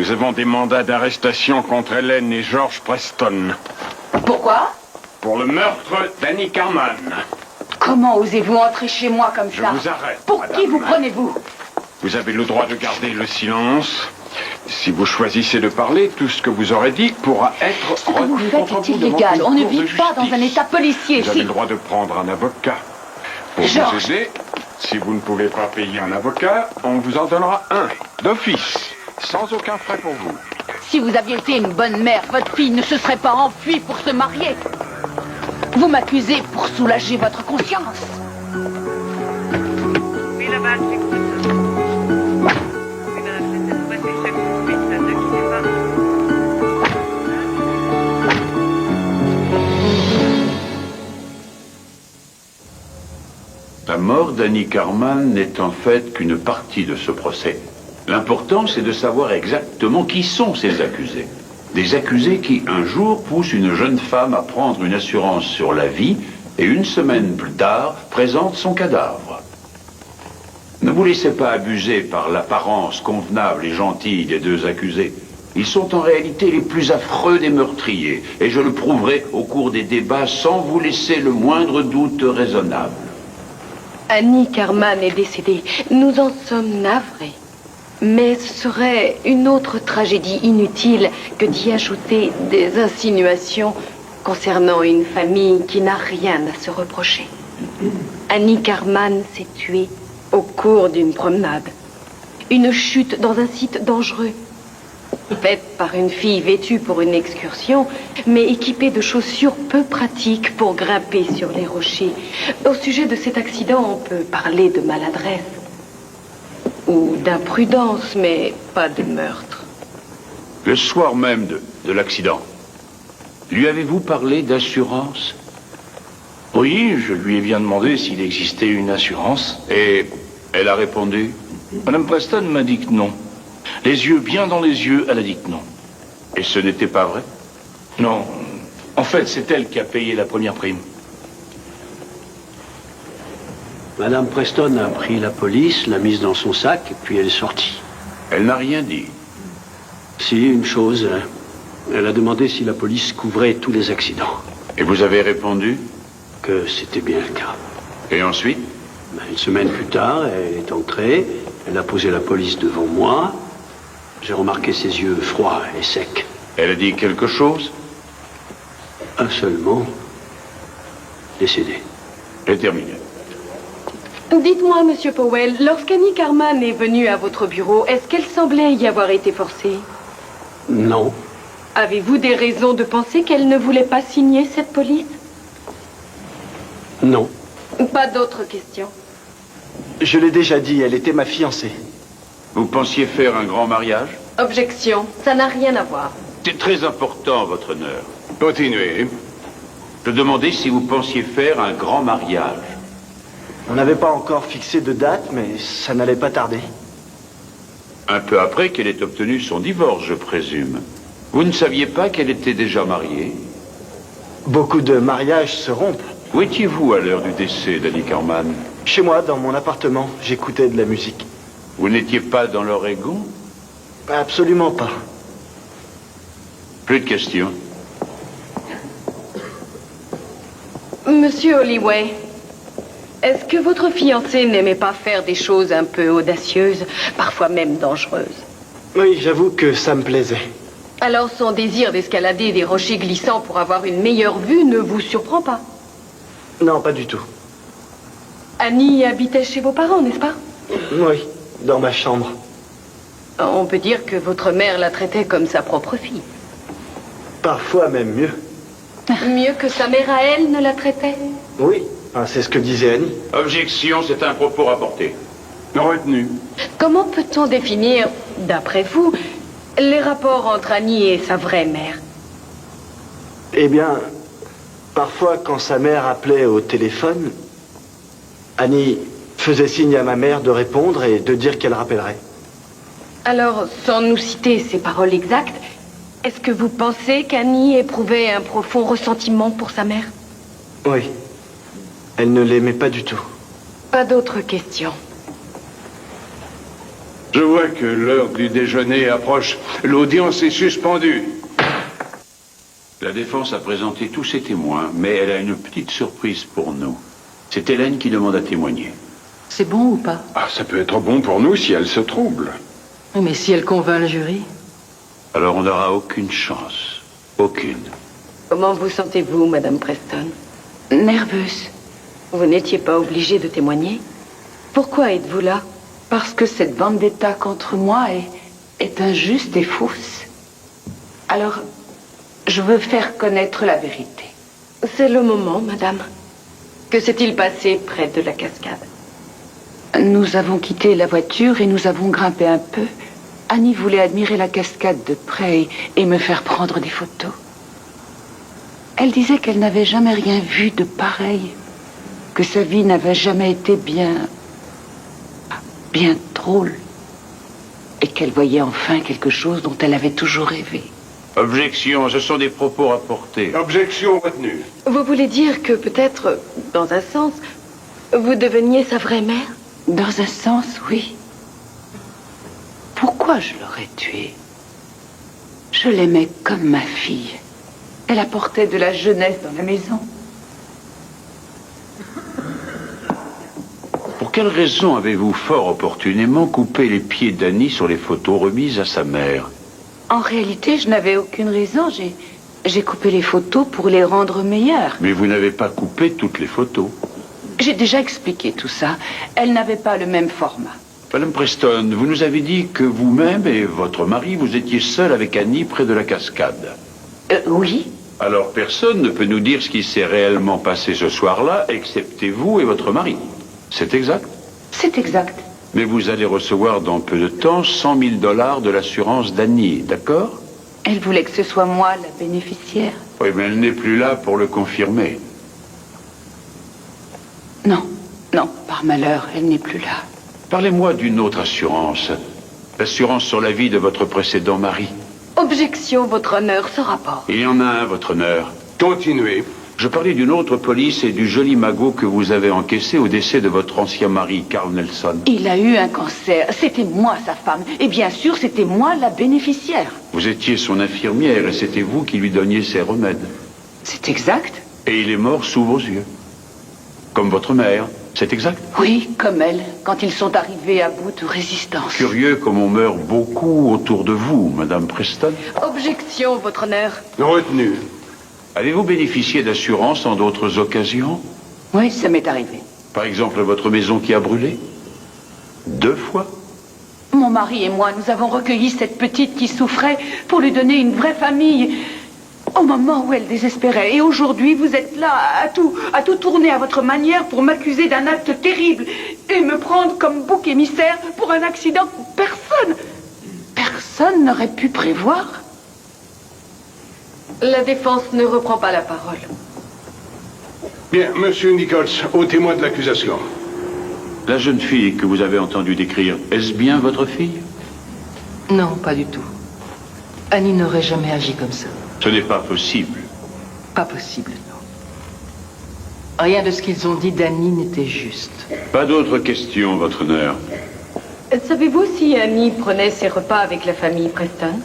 [SPEAKER 10] Nous avons des mandats d'arrestation contre Hélène et George Preston.
[SPEAKER 5] Pourquoi?
[SPEAKER 10] Pour le meurtre d'Annie Carman.
[SPEAKER 5] Comment osez-vous entrer chez moi comme
[SPEAKER 10] Je
[SPEAKER 5] ça?
[SPEAKER 10] vous arrête.
[SPEAKER 5] Pour
[SPEAKER 10] madame.
[SPEAKER 5] qui vous prenez-vous?
[SPEAKER 10] Vous avez le droit de garder le silence. Si vous choisissez de parler, tout ce que vous aurez dit pourra être
[SPEAKER 5] Ce que vous
[SPEAKER 10] retenu
[SPEAKER 5] faites
[SPEAKER 10] contre
[SPEAKER 5] est
[SPEAKER 10] vous devant
[SPEAKER 5] illégal.
[SPEAKER 10] une
[SPEAKER 5] On ne
[SPEAKER 10] cour de
[SPEAKER 5] vit pas dans
[SPEAKER 10] justice.
[SPEAKER 5] un état policier
[SPEAKER 10] Vous avez
[SPEAKER 5] ici.
[SPEAKER 10] le droit de prendre un avocat pour
[SPEAKER 5] Georges.
[SPEAKER 10] vous aider. Si vous ne pouvez pas payer un avocat, on vous en donnera un, d'office, sans aucun frais pour vous.
[SPEAKER 5] Si vous aviez été une bonne mère, votre fille ne se serait pas enfuie pour se marier. Vous m'accusez pour soulager votre conscience.
[SPEAKER 3] Oui, là-bas, j'écoute.
[SPEAKER 14] La mort d'Annie Carman n'est en fait qu'une partie de ce procès. L'important, c'est de savoir exactement qui sont ces accusés. Des accusés qui, un jour, poussent une jeune femme à prendre une assurance sur la vie et une semaine plus tard, présentent son cadavre. Ne vous laissez pas abuser par l'apparence convenable et gentille des deux accusés. Ils sont en réalité les plus affreux des meurtriers, et je le prouverai au cours des débats sans vous laisser le moindre doute raisonnable.
[SPEAKER 15] Annie Carman est décédée. Nous en sommes navrés. Mais ce serait une autre tragédie inutile que d'y ajouter des insinuations concernant une famille qui n'a rien à se reprocher. Annie Carman s'est tuée au cours d'une promenade. Une chute dans un site dangereux. Faite par une fille vêtue pour une excursion, mais équipée de chaussures peu pratiques pour grimper sur les rochers. Au sujet de cet accident, on peut parler de maladresse. Ou d'imprudence, mais pas de meurtre.
[SPEAKER 14] Le soir même de l'accident, lui avez-vous parlé d'assurance?
[SPEAKER 8] Oui, je lui ai bien demandé s'il existait une assurance.
[SPEAKER 14] Et elle a répondu?
[SPEAKER 8] Madame Preston m'a dit que non. Les yeux bien dans les yeux, elle a dit que non.
[SPEAKER 14] Et ce n'était pas vrai?
[SPEAKER 8] Non. En fait, c'est elle qui a payé la première prime.
[SPEAKER 7] Madame Preston a pris la police, l'a mise dans son sac, et puis elle est sortie.
[SPEAKER 14] Elle n'a rien dit.
[SPEAKER 7] Si, une chose, hein. Elle a demandé si la police couvrait tous les accidents.
[SPEAKER 14] Et vous avez répondu?
[SPEAKER 7] Que c'était bien le cas.
[SPEAKER 14] Et ensuite?
[SPEAKER 7] Une semaine plus tard, elle est entrée, elle a posé la police devant moi. J'ai remarqué ses yeux froids et secs.
[SPEAKER 14] Elle a dit quelque chose?
[SPEAKER 7] Un seul mot. Décédé.
[SPEAKER 14] J'ai terminé.
[SPEAKER 15] Dites-moi, Monsieur Powell, lorsqu'Annie Carman est venue à votre bureau, est-ce qu'elle semblait y avoir été forcée?
[SPEAKER 7] Non.
[SPEAKER 15] Avez-vous des raisons de penser qu'elle ne voulait pas signer cette police?
[SPEAKER 7] Non.
[SPEAKER 15] Pas d'autres questions.
[SPEAKER 13] Je l'ai déjà dit, elle était ma fiancée.
[SPEAKER 14] Vous pensiez faire un grand mariage?
[SPEAKER 15] Objection, ça n'a rien à voir.
[SPEAKER 14] C'est très important, votre honneur. Continuez. Je demandais si vous pensiez faire un grand mariage.
[SPEAKER 13] On n'avait pas encore fixé de date, mais ça n'allait pas tarder.
[SPEAKER 14] Un peu après qu'elle ait obtenu son divorce, je présume. Vous ne saviez pas qu'elle était déjà mariée?
[SPEAKER 13] Beaucoup de mariages se rompent.
[SPEAKER 14] Où étiez-vous à l'heure du décès d'Annie Carman?
[SPEAKER 13] Chez moi, dans mon appartement, j'écoutais de la musique.
[SPEAKER 14] Vous n'étiez pas dans l'Oregon?
[SPEAKER 13] Absolument pas.
[SPEAKER 14] Plus de questions.
[SPEAKER 15] Monsieur Holloway, est-ce que votre fiancé n'aimait pas faire des choses un peu audacieuses, parfois même dangereuses?
[SPEAKER 13] Oui, j'avoue que ça me plaisait.
[SPEAKER 15] Alors son désir d'escalader des rochers glissants pour avoir une meilleure vue ne vous surprend pas?
[SPEAKER 13] Non, pas du tout.
[SPEAKER 15] Annie habitait chez vos parents, n'est-ce pas?
[SPEAKER 13] Oui, dans ma chambre.
[SPEAKER 15] On peut dire que votre mère la traitait comme sa propre fille.
[SPEAKER 13] Parfois même mieux.
[SPEAKER 15] Mieux que sa mère à elle ne la traitait?
[SPEAKER 13] Oui, c'est ce que disait Annie.
[SPEAKER 14] Objection, c'est un propos rapporté.
[SPEAKER 8] Retenu.
[SPEAKER 15] Comment peut-on définir, d'après vous, les rapports entre Annie et sa vraie mère?
[SPEAKER 13] Eh bien, parfois quand sa mère appelait au téléphone, Annie faisait signe à ma mère de répondre et de dire qu'elle rappellerait.
[SPEAKER 15] Alors, sans nous citer ses paroles exactes, est-ce que vous pensez qu'Annie éprouvait un profond ressentiment pour sa mère?
[SPEAKER 13] Oui. Elle ne l'aimait pas du tout.
[SPEAKER 15] Pas d'autres questions.
[SPEAKER 14] Je vois que l'heure du déjeuner approche. L'audience est suspendue. La défense a présenté tous ses témoins, mais elle a une petite surprise pour nous. C'est Hélène qui demande à témoigner.
[SPEAKER 1] C'est bon ou pas?
[SPEAKER 10] Ah, ça peut être bon pour nous si elle se trouble.
[SPEAKER 1] Oui, mais si elle convainc le jury?
[SPEAKER 14] Alors on n'aura aucune chance. Aucune.
[SPEAKER 15] Comment vous sentez-vous, Madame Preston?
[SPEAKER 3] Nerveuse.
[SPEAKER 15] Vous n'étiez pas obligée de témoigner? Pourquoi êtes-vous là?
[SPEAKER 3] Parce que cette vendetta contre moi est injuste et fausse. Alors, je veux faire connaître la vérité.
[SPEAKER 15] C'est le moment, madame. Que s'est-il passé près de la cascade?
[SPEAKER 3] Nous avons quitté la voiture et nous avons grimpé un peu. Annie voulait admirer la cascade de près et me faire prendre des photos. Elle disait qu'elle n'avait jamais rien vu de pareil, que sa vie n'avait jamais été bien drôle, et qu'elle voyait enfin quelque chose dont elle avait toujours rêvé.
[SPEAKER 14] Objection, ce sont des propos rapportés.
[SPEAKER 2] Objection retenue.
[SPEAKER 15] Vous voulez dire que peut-être, dans un sens, vous deveniez sa vraie mère?
[SPEAKER 3] Dans un sens, oui. Pourquoi je l'aurais tuée? Je l'aimais comme ma fille. Elle apportait de la jeunesse dans la maison.
[SPEAKER 14] Pour quelle raison avez-vous fort opportunément coupé les pieds d'Annie sur les photos remises à sa mère?
[SPEAKER 3] En réalité, je n'avais aucune raison. J'ai coupé les photos pour les rendre meilleures.
[SPEAKER 14] Mais vous n'avez pas coupé toutes les photos.
[SPEAKER 3] J'ai déjà expliqué tout ça. Elles n'avaient pas le même format.
[SPEAKER 14] Madame Preston, vous nous avez dit que vous-même et votre mari, vous étiez seul avec Annie près de la cascade.
[SPEAKER 3] Oui.
[SPEAKER 14] Alors personne ne peut nous dire ce qui s'est réellement passé ce soir-là, excepté vous et votre mari. C'est exact?
[SPEAKER 3] C'est exact.
[SPEAKER 14] Mais vous allez recevoir dans peu de temps 100 000 $ de l'assurance d'Annie, d'accord?
[SPEAKER 3] Elle voulait que ce soit moi la bénéficiaire.
[SPEAKER 14] Oui, mais elle n'est plus là pour le confirmer.
[SPEAKER 3] Non, par malheur, elle n'est plus là.
[SPEAKER 14] Parlez-moi d'une autre assurance. L'assurance sur la vie de votre précédent mari.
[SPEAKER 15] Objection, votre honneur, ce rapport.
[SPEAKER 14] Il y en a un, votre honneur.
[SPEAKER 2] Continuez.
[SPEAKER 14] Je parlais d'une autre police et du joli magot que vous avez encaissé au décès de votre ancien mari, Carl Nelson.
[SPEAKER 3] Il a eu un cancer. C'était moi sa femme. Et bien sûr, c'était moi la bénéficiaire.
[SPEAKER 14] Vous étiez son infirmière et c'était vous qui lui donniez ses remèdes.
[SPEAKER 3] C'est exact.
[SPEAKER 14] Et il est mort sous vos yeux. Comme votre mère, c'est exact?
[SPEAKER 3] Oui, comme elle, quand ils sont arrivés à bout de résistance.
[SPEAKER 14] Curieux comme on meurt beaucoup autour de vous, Madame Preston.
[SPEAKER 15] Objection, votre honneur.
[SPEAKER 2] Retenu.
[SPEAKER 14] Avez-vous bénéficié d'assurance en d'autres occasions?
[SPEAKER 3] Oui, ça m'est arrivé.
[SPEAKER 14] Par exemple, votre maison qui a brûlé? 2 fois?
[SPEAKER 3] Mon mari et moi, nous avons recueilli cette petite qui souffrait pour lui donner une vraie famille au moment où elle désespérait. Et aujourd'hui, vous êtes là à tout tourner à votre manière pour m'accuser d'un acte terrible et me prendre comme bouc émissaire pour un accident que personne n'aurait pu prévoir.
[SPEAKER 15] La défense ne reprend pas la parole.
[SPEAKER 2] Bien, monsieur Nichols, au témoin de l'accusation.
[SPEAKER 14] La jeune fille que vous avez entendu décrire, est-ce bien votre fille?
[SPEAKER 1] Non, pas du tout. Annie n'aurait jamais agi comme ça.
[SPEAKER 14] Ce n'est pas possible.
[SPEAKER 1] Pas possible, non. Rien de ce qu'ils ont dit d'Annie n'était juste.
[SPEAKER 14] Pas d'autres questions, votre honneur.
[SPEAKER 15] Savez-vous si Annie prenait ses repas avec la famille Preston?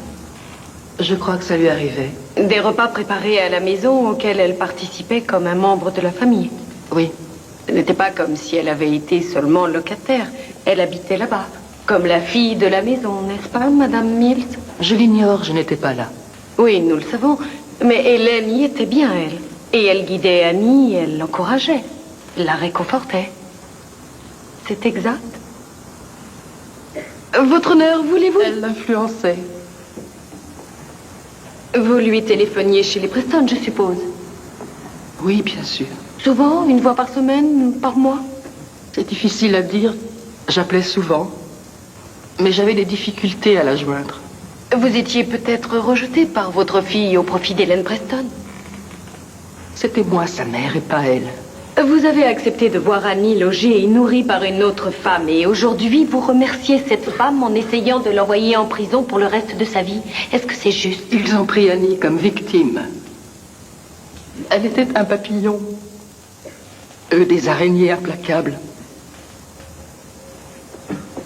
[SPEAKER 1] Je crois que ça lui arrivait.
[SPEAKER 15] Des repas préparés à la maison auxquels elle participait comme un membre de la famille?
[SPEAKER 1] Oui.
[SPEAKER 15] Ce n'était pas comme si elle avait été seulement locataire. Elle habitait là-bas, comme la fille de la maison, n'est-ce pas, Madame Mills?
[SPEAKER 1] Je l'ignore, je n'étais pas là.
[SPEAKER 15] Oui, nous le savons. Mais Hélène y était bien, elle. Et elle guidait Annie, elle l'encourageait, la réconfortait. C'est exact. Votre honneur, voulez-vous?
[SPEAKER 1] Elle l'influençait.
[SPEAKER 15] Vous lui téléphoniez chez les Preston, je suppose?
[SPEAKER 1] Oui, bien sûr.
[SPEAKER 15] Souvent? Une fois par semaine? Par mois?
[SPEAKER 1] C'est difficile à dire. J'appelais souvent. Mais j'avais des difficultés à la joindre.
[SPEAKER 15] Vous étiez peut-être rejeté par votre fille au profit d'Hélène Preston?
[SPEAKER 1] C'était moi, sa mère, et pas elle.
[SPEAKER 15] Vous avez accepté de voir Annie logée et nourrie par une autre femme. Et aujourd'hui, vous remerciez cette femme en essayant de l'envoyer en prison pour le reste de sa vie. Est-ce que c'est juste?
[SPEAKER 1] Ils ont pris Annie comme victime. Elle était un papillon. Eux, des araignées implacables.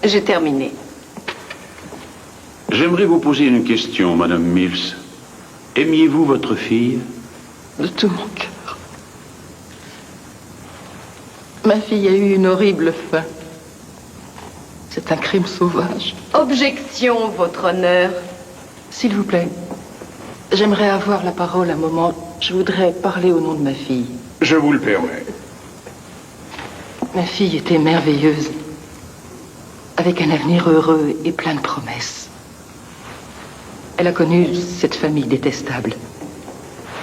[SPEAKER 15] J'ai terminé.
[SPEAKER 14] J'aimerais vous poser une question, Madame Mills. Aimiez-vous votre fille?
[SPEAKER 1] De tout mon cœur. Ma fille a eu une horrible fin. C'est un crime sauvage.
[SPEAKER 15] Objection, votre honneur.
[SPEAKER 1] S'il vous plaît, j'aimerais avoir la parole un moment. Je voudrais parler au nom de ma fille.
[SPEAKER 10] Je vous le permets.
[SPEAKER 1] Ma fille était merveilleuse, avec un avenir heureux et plein de promesses. Elle a connu cette famille détestable.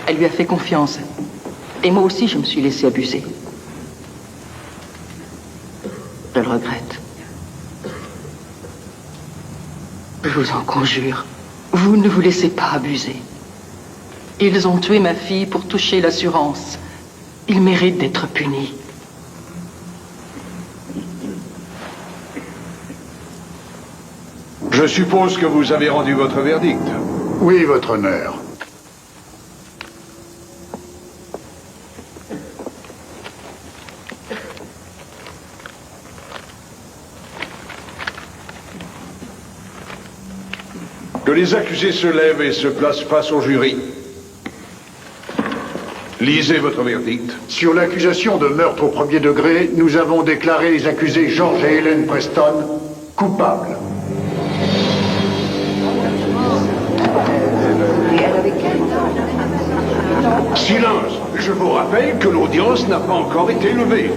[SPEAKER 1] Elle lui a fait confiance. Et moi aussi, je me suis laissé abuser. Je le regrette. Je vous en conjure, vous ne vous laissez pas abuser. Ils ont tué ma fille pour toucher l'assurance. Ils méritent d'être punis.
[SPEAKER 10] Je suppose que vous avez rendu votre verdict.
[SPEAKER 9] Oui, votre honneur.
[SPEAKER 10] Que les accusés se lèvent et se placent face au jury. Lisez votre verdict.
[SPEAKER 9] Sur l'accusation de meurtre au premier degré, nous avons déclaré les accusés George et Helen Preston coupables.
[SPEAKER 10] Silence! Je vous rappelle que l'audience n'a pas encore été levée.